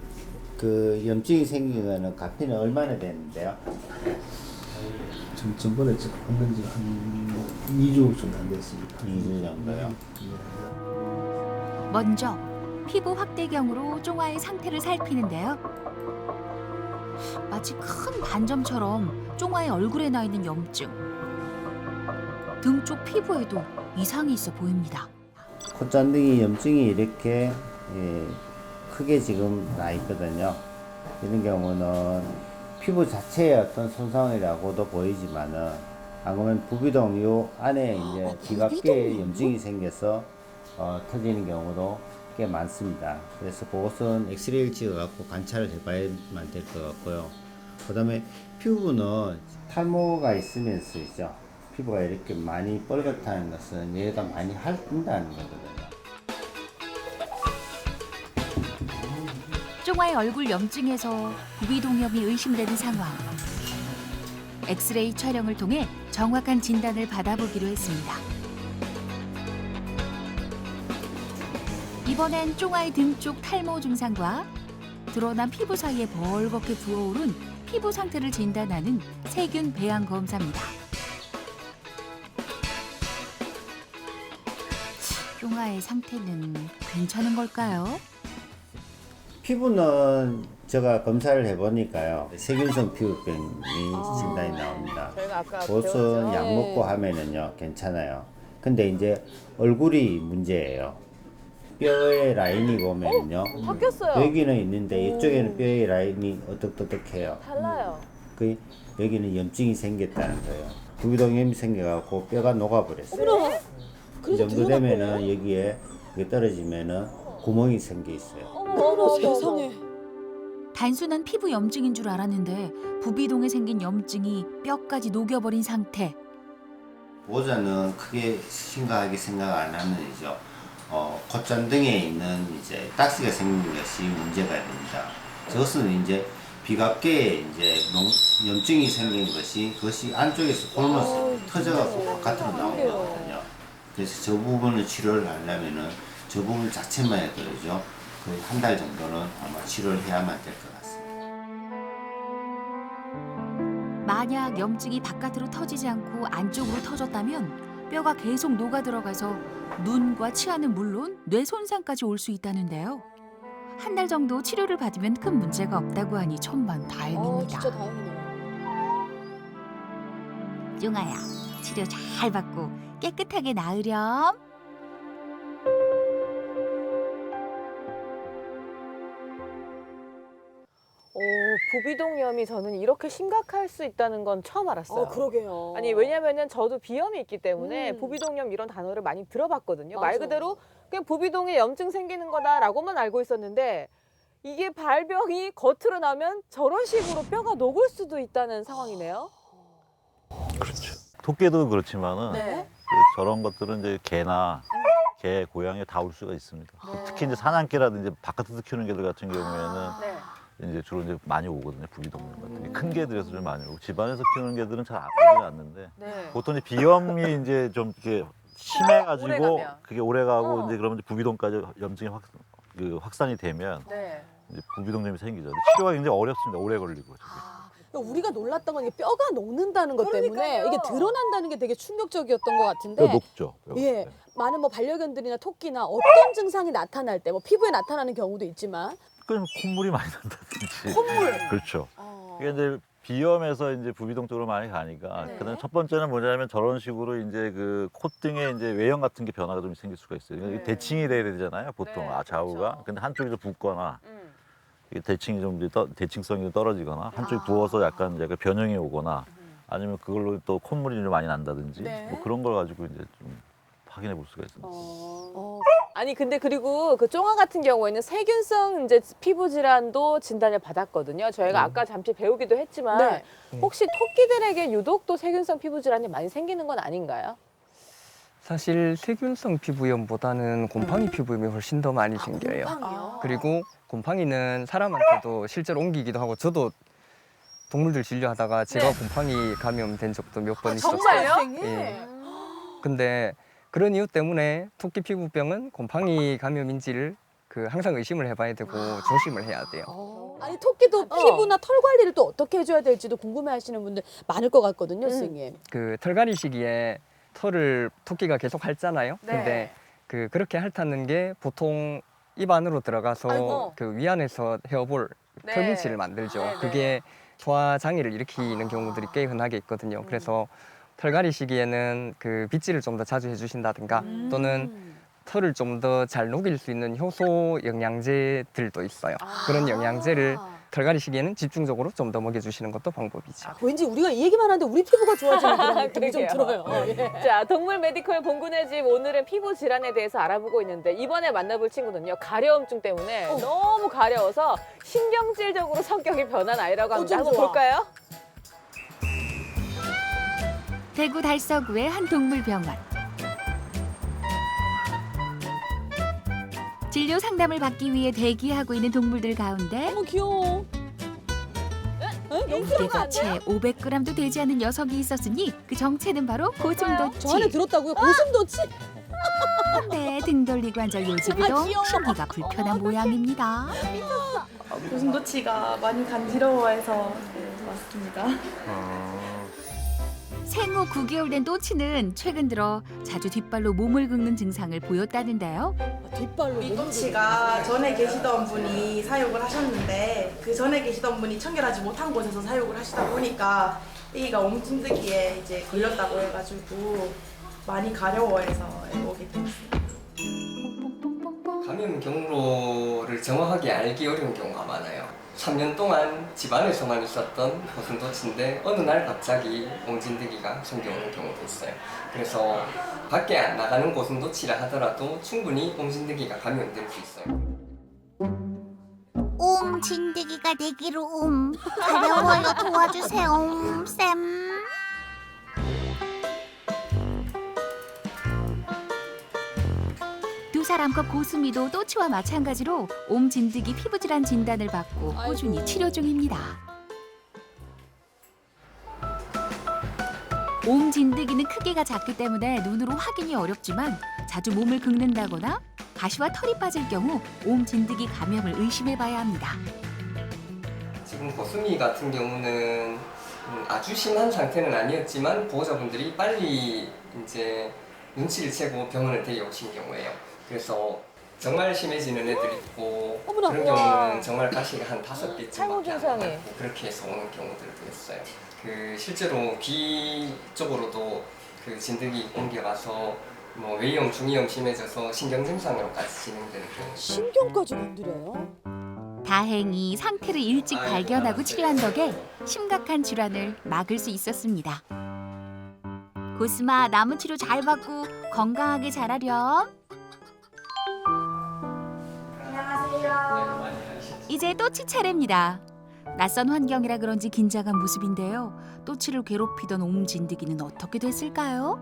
그 염증이 생긴 거는 가피는 얼마나 됐는데요? 전번에 했는 지한 2주 정도 안 됐습니다. 2주 정도요. 먼저 피부 확대경으로 쫑아의 상태를 살피는데요. 마치 큰 반점처럼 쫑아의 얼굴에 나 있는 염증. 등 쪽 피부에도 이상이 있어 보입니다. 콧잔등이 염증이 이렇게 크게 지금 나 있거든요. 이런 경우는 피부 자체의 어떤 손상이라고도 보이지만은 안 그러면 부비동 요 안에 이제 비각계에 염증이 생겨서 터지는 경우도 꽤 많습니다. 그래서 그것은 엑스레이를 찍어갖고 관찰을 해봐야만 될 것 같고요. 그 다음에 피부는 탈모가 있으면서죠. 피부가 이렇게 많이 뻘겋다는 것은 얘가 많이 핥는다는 거거든요. 쫑아의 얼굴 염증에서 부비동염이 의심되는 상황. 엑스레이 촬영을 통해 정확한 진단을 받아보기로 했습니다. 이번엔 쫑아의 등 쪽 탈모 증상과 드러난 피부 사이에 벌겋게 부어오른 피부 상태를 진단하는 세균 배양 검사입니다. 쫑아의 상태는 괜찮은 걸까요? 피부는 제가 검사를 해보니까요. 세균성 피부병이 진단이 나옵니다. 저희가 아까 그것은 배웠죠. 약 먹고 하면은요 괜찮아요. 근데 이제 얼굴이 문제예요. 뼈의 라인이 보면은요. 바뀌었어요. 여기는 있는데 이쪽에는 뼈의 라인이 어떡어떡해요. 달라요. 그 여기는 염증이 생겼다는 거예요. 부비동염이 생겨갖고 뼈가 녹아버렸어요. 어머나. 이 정도 되면은 여기에 이게 떨어지면은 구멍이 생겨 있어요. 어머, 세상에. 단순한 피부 염증인 줄 알았는데 부비동에 생긴 염증이 뼈까지 녹여버린 상태. 보호자는 크게 심각하게 생각 안 하는 이죠. 콧잔등에 있는 이제 딱지가 생긴 것이 문제가 됩니다. 저것은 이제 비각계에 이제 염증이 생긴 것이 그것이 안쪽에서 굶어서 터져갖고 바깥으로 나오는 거거든요. 그래서 저 부분을 치료를 하려면은 저 부분 자체만 해도죠. 거의 한 달 정도는 아마 치료를 해야만 될 것 같습니다. 만약 염증이 바깥으로 터지지 않고 안쪽으로 터졌다면 뼈가 계속 녹아 들어가서 눈과 치아는 물론 뇌 손상까지 올 수 있다는데요. 한 달 정도 치료를 받으면 큰 문제가 없다고 하니 천만다행입니다. 진짜 다행이네요. 쫑아야, 치료 잘 받고 깨끗하게 나으렴. 부비동염이 저는 이렇게 심각할 수 있다는 건 처음 알았어요. 그러게요. 아니 왜냐면은 저도 비염이 있기 때문에 음. 부비동염 이런 단어를 많이 들어봤거든요. 말 맞아. 그대로 그냥 부비동에 염증 생기는 거다라고만 알고 있었는데 이게 발병이 겉으로 나면 저런 식으로 뼈가 녹을 수도 있다는 상황이네요. 그렇죠. 토끼도 그렇지만은 네. 저런 것들은 이제 개나 개, 고양이 다 올 수가 있습니다. 특히 이제 사냥개라든지 바깥에서 키우는 개들 같은 경우에는 이제 주로 이제 많이 오거든요. 부비동염 같은 게. 큰 개들에서 좀 많이 오고 집안에서 키우는 개들은 잘 오지 않는데 보통 이제 비염이 이제 좀 이렇게 심해가지고 오래가면. 그게 오래가고 이제 그러면 이제 부비동까지 염증이 확산이 되면 네. 이제 부비동염이 생기죠. 근데 치료가 굉장히 어렵습니다. 오래 걸리고. 그러니까 우리가 놀랐던 건 이게 뼈가 녹는다는 것 때문에 그러니까요. 이게 드러난다는 게 되게 충격적이었던 것 같은데. 뼈 녹죠. 뼈가. 예, 많은 뭐 반려견들이나 토끼나 어떤 증상이 나타날 때, 뭐 피부에 나타나는 경우도 있지만 그럼 콧물이 많이 난다든지. 콧물. 그렇죠. 이게 이제 비염에서 이제 부비동 쪽으로 많이 가니까 네. 그다음에 첫 번째는 뭐냐면 저런 식으로 이제 그 콧등에 이제 외형 같은 게 변화가 좀 생길 수가 있어요. 이게 대칭이 돼야 되잖아요, 보통 좌우가. 근데 한쪽이 좀 붓거나 이게 대칭이 좀 이제 대칭성이 좀 떨어지거나 한쪽이 부어서 약간 변형이 오거나 아니면 그걸로 또 콧물이 좀 많이 난다든지 뭐 그런 걸 가지고 이제 좀 확인해 볼 수가 있습니다. 아니 근데 그리고 그 쫑아 같은 경우에는 세균성 이제 피부 질환도 진단을 받았거든요. 저희가 아까 잠시 배우기도 했지만 네. 혹시 토끼들에게 유독 또 세균성 피부 질환이 많이 생기는 건 아닌가요? 사실 세균성 피부염보다는 곰팡이 피부염이 훨씬 더 많이 생겨요. 곰팡이요? 그리고 곰팡이는 사람한테도 실제로 옮기기도 하고 저도 동물들 진료하다가 제가 네. 곰팡이 감염된 적도 몇 번 있었어요. 정말요? 예. 근데 그런 이유 때문에 토끼 피부병은 곰팡이 감염인지를 항상 의심을 해봐야 되고 조심을 해야 돼요. 아니 토끼도 피부나 털 관리를 또 어떻게 해줘야 될지도 궁금해하시는 분들 많을 것 같거든요, 선생님. 털갈이 시기에 털을 토끼가 계속 핥잖아요. 네. 근데 그렇게 핥는 게 보통 입 안으로 들어가서 아이고. 위 안에서 헤어볼 네. 털뭉치를 만들죠. 네, 네. 그게 소화 장애를 일으키는 경우들이 꽤 흔하게 있거든요. 그래서 털갈이 시기에는 빗질을 좀 더 자주 해주신다든가 또는 털을 좀 더 잘 녹일 수 있는 효소 영양제들도 있어요. 그런 영양제를 털갈이 시기에는 집중적으로 좀 더 먹여주시는 것도 방법이죠. 왠지 우리가 이 얘기만 하는데 우리 피부가 좋아지는 그런 느낌이 좀 들어요. 예. 자, 동물 메디컬 봉군의 집 오늘은 피부 질환에 대해서 알아보고 있는데 이번에 만나볼 친구는요. 가려움증 때문에 너무 가려워서 신경질적으로 성격이 변한 아이라고 합니다. 좀 한번 좋아. 볼까요? 대구 달서구의 한 동물병원. 진료 상담을 받기 위해 대기하고 있는 동물들 가운데 너무 귀여워. 무게가 채 500g도 되지 않는 녀석이 있었으니 그 정체는 바로 고슴도치. 저 안에 들었다고요? 고슴도치? 근데 등 돌리고 앉아 요즘에도 귀여워. 신기가 불편한 모양입니다. 고슴도치가 많이 간지러워해서 왔습니다. 생후 9개월 된 또치는 최근 들어 자주 뒷발로 몸을 긁는 증상을 보였다는데요. 뒷발로 우리 또치가 전에 계시던 분이 사육을 하셨는데 그 전에 계시던 분이 청결하지 못한 곳에서 사육을 하시다 보니까 애기가 옴진드기에 이제 걸렸다고 해가지고 많이 가려워해서 오게 됐습니다. 감염 경로를 정확하게 알기 어려운 경우가 많아요. 3년 동안 집안에서만 있었던 고슴도치인데 어느 날 갑자기 옹진드기가 생겨오는 경우도 있어요. 그래서 밖에 안 나가는 고슴도치라 하더라도 충분히 옹진드기가 감염될 수 있어요. 진드기가 되기로 가려워요. 도와주세요, 쌤. 두 사람과 고수미도 또치와 마찬가지로 옴진드기 피부질환 진단을 받고 꾸준히 치료 중입니다. 옴진드기는 크기가 작기 때문에 눈으로 확인이 어렵지만 자주 몸을 긁는다거나 가시와 털이 빠질 경우 옴진드기 감염을 의심해봐야 합니다. 지금 고수미 같은 경우는 아주 심한 상태는 아니었지만 보호자분들이 빨리 이제 눈치를 채고 병원을 데려오신 경우예요. 그래서 정말 심해지는 애들이 있고 어머나. 그런 경우는 정말 가시가 한 5개쯤밖에 탈모 안 증상이. 나고 그렇게 해서 오는 경우들도 있어요. 실제로 귀 쪽으로도 진드기 옮겨가서 외이염, 중이염 심해져서 신경 증상으로까지 진행되는 경우. 신경까지 건드려요? 다행히 상태를 일찍 발견하고 치료한 덕에 심각한 질환을 막을 수 있었습니다. 고스마 남은 치료 잘 받고 건강하게 자라렴. 이제 또치 차례입니다. 낯선 환경이라 그런지 긴장한 모습인데요. 또치를 괴롭히던 옴진드기는 어떻게 됐을까요?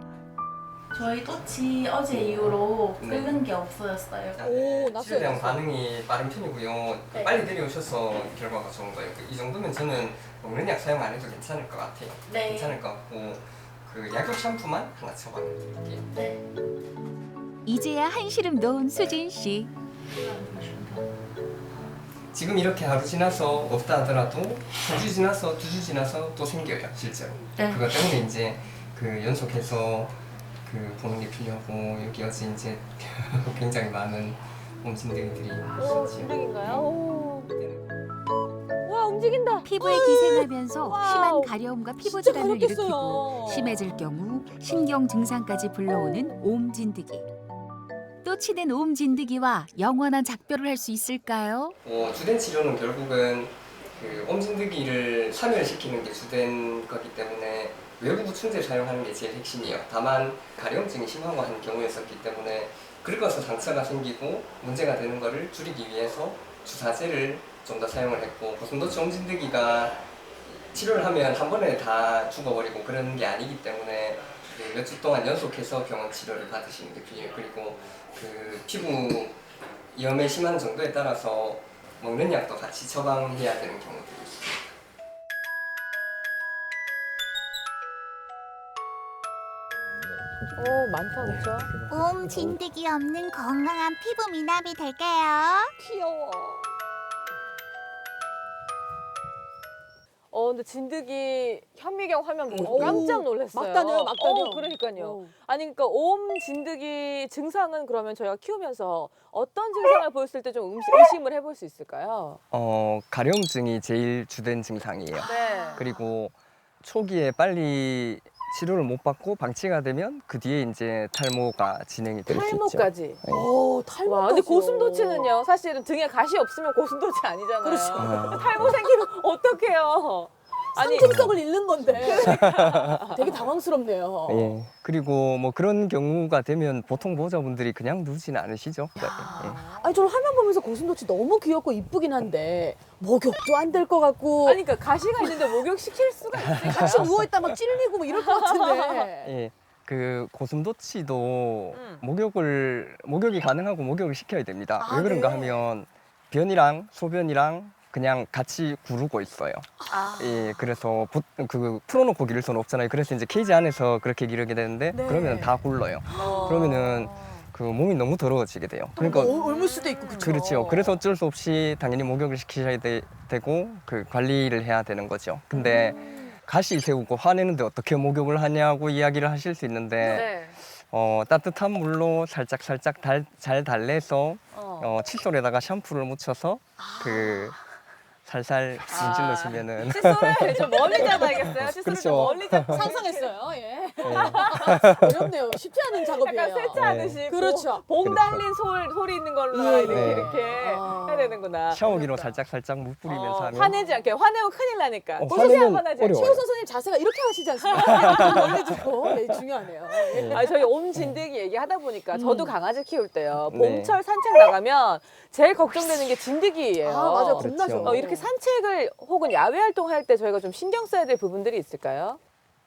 저희 또치 어제 이후로 끓는 게 없어졌어요. 치료에 대한 반응이 빠른 편이고요. 네. 빨리 데려오셔서 결과가 좋은 거예요. 이 정도면 저는 먹는 약 사용 안 해도 괜찮을 것 같아요. 네. 괜찮을 것 같고 약용 샴푸만 하나 처방드릴게요. 네. 이제야 한시름 놓은 수진 씨. 지금 이렇게 하루 지나서 없다 하더라도 2주 지나서 2주 지나서 또 생겨요, 실제로. 네. 그것 때문에 이제 연속해서 보는 게 필요하고 여기 어제 이제 굉장히 많은 옴진드기들이 있었죠. 진드기인가요? 와, 움직인다. 피부에 기생하면서 심한 가려움과 피부 진짜 질환을 가렵겠어요. 일으키고 심해질 경우 신경 증상까지 불러오는 옴진드기. 또치된 옴진드기와 영원한 작별을 할 수 있을까요? 주된 치료는 결국은 옴진드기를 사멸시키는 게 주된 거기 때문에 외부 부충제 사용하는 게 제일 핵심이에요. 다만 가려움증이 심하고 한 경우였었기 때문에 긁어서 상처가 생기고 문제가 되는 거를 줄이기 위해서 주사제를 좀 더 사용을 했고 고슴도치 옴진드기가 치료를 하면 한 번에 다 죽어버리고 그런 게 아니기 때문에 몇 주 동안 연속해서 병원 치료를 받으시는 게 필요해요. 그리고 그 피부 염의 심한 정도에 따라서 먹는 약도 같이 처방해야 되는 경우들이 있습니다. 많다 그렇죠? 진드기 없는 건강한 피부 미남이 될게요. 귀여워. 근데 진드기 현미경 화면 보고 오, 깜짝 놀랐어요. 막 다녀요, 막 다녀. 그러니까요. 아니 그러니까 옴 진드기 증상은 그러면 저희가 키우면서 어떤 증상을 보였을 때 좀 의심을 해볼 수 있을까요? 가려움증이 제일 주된 증상이에요. 네. 그리고 초기에 빨리 치료를 못 받고 방치가 되면 그 뒤에 이제 탈모가 진행이 될 수 있죠. 탈모까지. 네. 오, 탈모까지요. 와, 근데 고슴도치는요. 사실은 등에 가시 없으면 고슴도치 아니잖아요. 그렇죠. 탈모 생기면 어떡해요? 아니 상징성을 잃는 건데. 되게 당황스럽네요. 예. 그리고 뭐 그런 경우가 되면 보통 보호자분들이 그냥 누지는 않으시죠. 예. 아니 저는 화면 보면서 고슴도치 너무 귀엽고 이쁘긴 한데 목욕도 안 될 것 같고. 아니 그러니까 가시가 있는데 목욕 시킬 수가 있어요. 같이 누워 있다 막 찔리고 뭐 이럴 것 같은데. 예. 그 고슴도치도 목욕이 가능하고 목욕을 시켜야 됩니다. 왜 그런가 하면 변이랑 소변이랑 그냥 같이 구르고 있어요. 예, 그래서 그 풀어놓고 기를 수는 없잖아요. 그래서 이제 케이지 안에서 그렇게 기르게 되는데 그러면 다 굴러요. 그러면은 그 몸이 너무 더러워지게 돼요. 그러니까 옮을 수도 있고 그렇죠. 그렇죠. 그래서 어쩔 수 없이 당연히 목욕을 시키셔야 되고 그 관리를 해야 되는 거죠. 근데 가시 세우고 화내는데 어떻게 목욕을 하냐고 이야기를 하실 수 있는데 따뜻한 물로 살짝 잘 달래서 칫솔에다가 샴푸를 묻혀서 그 살살 문질러주면은 칫솔을 좀 멀리 잡아야겠어요. 칫솔을 그렇죠. 좀 멀리 잡고 상상했어요. 예. 어렵네요. 쉽지 않은 작업이에요. 약간 세차하듯이 그렇죠. 봉 달린 소리 있는 걸로 이렇게 해야 되는구나. 샤워기로 살짝 물 뿌리면서 하면 화내지 않게. 화내면 큰일 나니까. 화내면 한번 하지. 어려워요. 최우 선생님 자세가 이렇게 하시지 않습니까? 멀리 두고 중요하네요. 예. 저희 옴 진드기 얘기하다 보니까 저도 강아지 키울 때요. 네. 봄철 산책 나가면 제일 걱정되는 게 진드기예요. 맞아, 겁나죠. 그렇죠. 이렇게 산책을 혹은 야외 활동할 때 저희가 좀 신경 써야 될 부분들이 있을까요?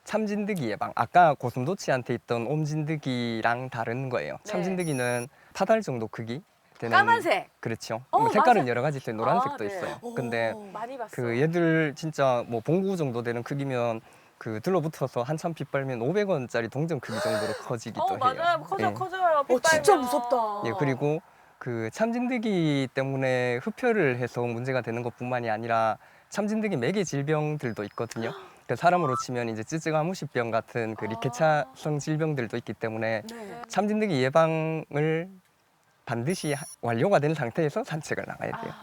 참진드기 예방. 아까 고슴도치한테 있던 옴진드기랑 다른 거예요. 참진드기는 8알 정도 크기 되는 까만색. 그렇죠. 색깔은 맞아. 여러 가지 있어요. 노란색도 네. 있어요. 근데 많이 봤어. 그 얘들 진짜 뭐 봉구 정도 되는 크기면 그 들러붙어서 한참 빗 빨면 500원짜리 동전 크기 정도로 커지기도 해요. 맞아요. 예. 커져요. 진짜 무섭다. 예, 그리고 그 참진드기 때문에 흡혈을 해서 문제가 되는 것뿐만이 아니라 참진드기 매개 질병들도 있거든요. 그 사람으로 치면 이제 쯔쯔가무시병 같은 그 리케차성 질병들도 있기 때문에 참진드기 예방을 반드시 완료가 된 상태에서 산책을 나가야 돼요.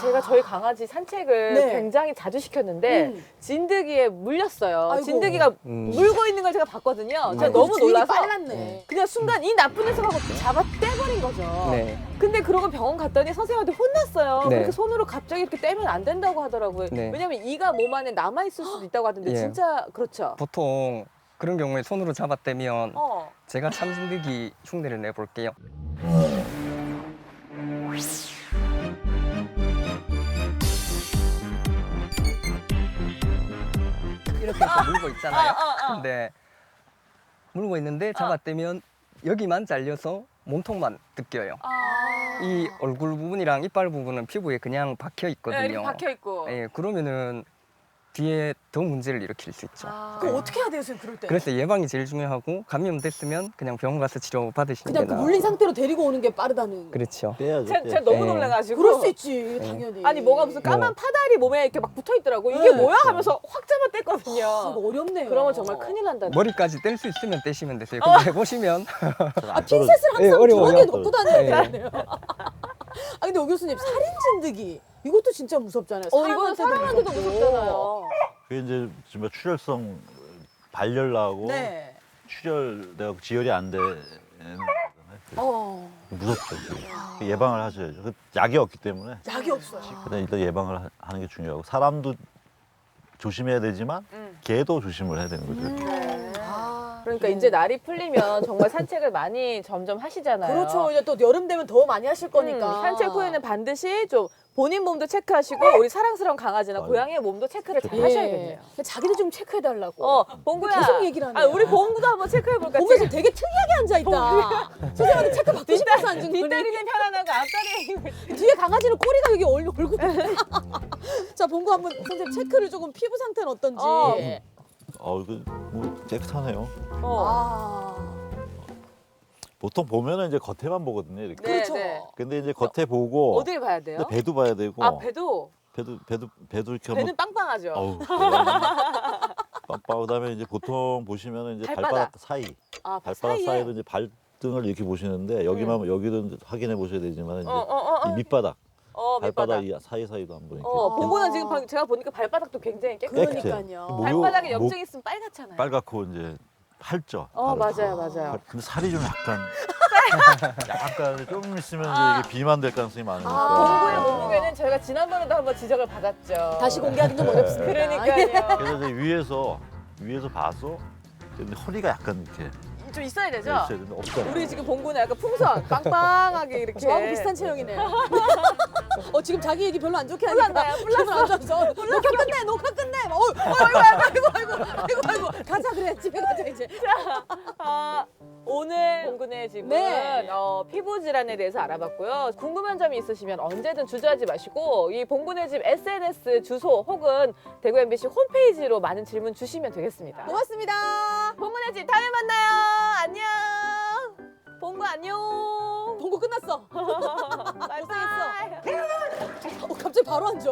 제가 저희 강아지 산책을 네. 굉장히 자주 시켰는데 진드기에 물렸어요. 아이고. 진드기가 물고 있는 걸 제가 봤거든요. 제가 네. 너무 주인이 놀라서 빨랐네. 그냥 순간 이 나쁜 녀석하고 잡아 떼버린 거죠. 네. 근데 그러고 병원 갔더니 선생님한테 혼났어요. 네. 그렇게 손으로 갑자기 이렇게 떼면 안 된다고 하더라고요. 네. 왜냐면 이가 몸 안에 남아있을 수도 있다고 하던데 예. 진짜 그렇죠. 보통 그런 경우에 손으로 잡아떼면 어. 제가 참진드기 흉내를 내볼게요. 이렇게 해서 물고 있잖아요. 근데 물고 있는데 잡아떼면 여기만 잘려서 몸통만 뜯겨요. 이 얼굴 부분이랑 이빨 부분은 피부에 그냥 박혀 있거든요. 네, 이렇게 박혀 있고. 예, 그러면은 뒤에 더 문제를 일으킬 수 있죠. 그럼 어떻게 해야 돼요, 선생님, 그럴 때? 그래서 예방이 제일 중요하고 감염됐으면 그냥 병원 가서 치료 받으시는 게 그냥 그 나아요. 물린 상태로 데리고 오는 게 빠르다는. 그렇죠. 빼야죠. 제가 너무 놀라가지고. 그럴 수 있지, 당연히. 아니 뭐가 무슨 까만 파다리 몸에 이렇게 막 붙어 있더라고. 이게 뭐야 하면서 확 잡아 뗐거든요. 어렵네요. 그러면 정말 큰일 난다. 머리까지 뗄 수 있으면 떼시면 되세요. 근데 해보시면 핀셋을 예, 항상 어려워요. 주머니에 넣고 다녀야 예. 되네요. 아 근데 오 교수님 살인 진드기 이것도 진짜 무섭잖아요. 이건 사람한테도 무섭잖아요. 그게 이제 정말 출혈성 발열 나고 네. 출혈되고 지혈이 안 되는 거잖아요. 무섭죠. 그게. 예방을 하셔야죠. 그 약이 없기 때문에 약이 없어요. 일단 일단 하는 게 중요하고 사람도 조심해야 되지만 개도 조심을 해야 되는 거죠. 그러니까 이제 날이 풀리면 정말 산책을 많이 점점 하시잖아요. 그렇죠. 이제 또 여름 되면 더 많이 하실 거니까. 산책 후에는 반드시 좀 본인 몸도 체크하시고 우리 사랑스러운 강아지나 고양이의 몸도 체크를 잘 하셔야겠네요. 자기도 좀 체크해달라고. 봉구야. 계속 얘기를 하네. 우리 봉구도 한번 체크해볼까? 봉구 지금 되게 특이하게 앉아있다. 선생님한테 체크 받고 싶어서 앉은 거니? 뒷다리는 편안하고 앞다리에 힘을. 뒤에 강아지는 꼬리가 여기 얼굴. 자, 봉구 한번 선생님 체크를 조금 피부 상태는 어떤지. 이거 뭐 깨끗하네요. 아. 보통 보면은 이제 겉에만 보거든요, 이렇게. 그렇죠. 네. 근데 이제 겉에 보고 어딜 봐야 돼요? 근데 배도 봐야 되고. 배도 이렇게 배는 빵빵하죠. 빵빵. 그다음에 이제 보통 보시면은 이제 발바닥. 발바닥 사이. 발바닥 사이에? 사이도 이제 발등을 이렇게 보시는데 여기만 여기도 이제 확인해 보셔야 되지만 이제 이 밑바닥. 발바닥 이 사이사이도 한번 이렇게. 봉구는 지금 제가 보니까 발바닥도 굉장히 깨끗해요. 발바닥에 염증 있으면 빨갛잖아요. 빨갛고 이제 팔죠. 맞아요. 근데 살이 좀 약간 좀 있으면 이제 이게 비만 될 가능성이 많으니까. 봉구의 몸무게는 저희가 지난번에도 한번 지적을 받았죠. 다시 공개하기 좀 어렵습니다. 그러니까요. 그래서 이제 위에서 봐서 근데 허리가 약간 이렇게 좀 있어야 되죠? 있어야 되는데 없잖아요. 우리 지금 봉구는 약간 풍선 빵빵하게 이렇게. 저하고 비슷한 체형이네요. 지금 자기 얘기 별로 안 좋게 하니까 기분 안 좋아서 녹화 끝내. 아이고 가자 그래 집에 가자 이제. 오늘 봉구네 집은 피부 질환에 대해서 알아봤고요. 궁금한 점이 있으시면 언제든 주저하지 마시고 이 봉구네 집 SNS 주소 혹은 대구 MBC 홈페이지로 많은 질문 주시면 되겠습니다. 고맙습니다. 봉구네 집 다음에 만나요. 안녕. 봉구 안녕. 봉구 끝났어. 고생했어. 갑자기 바로 앉아.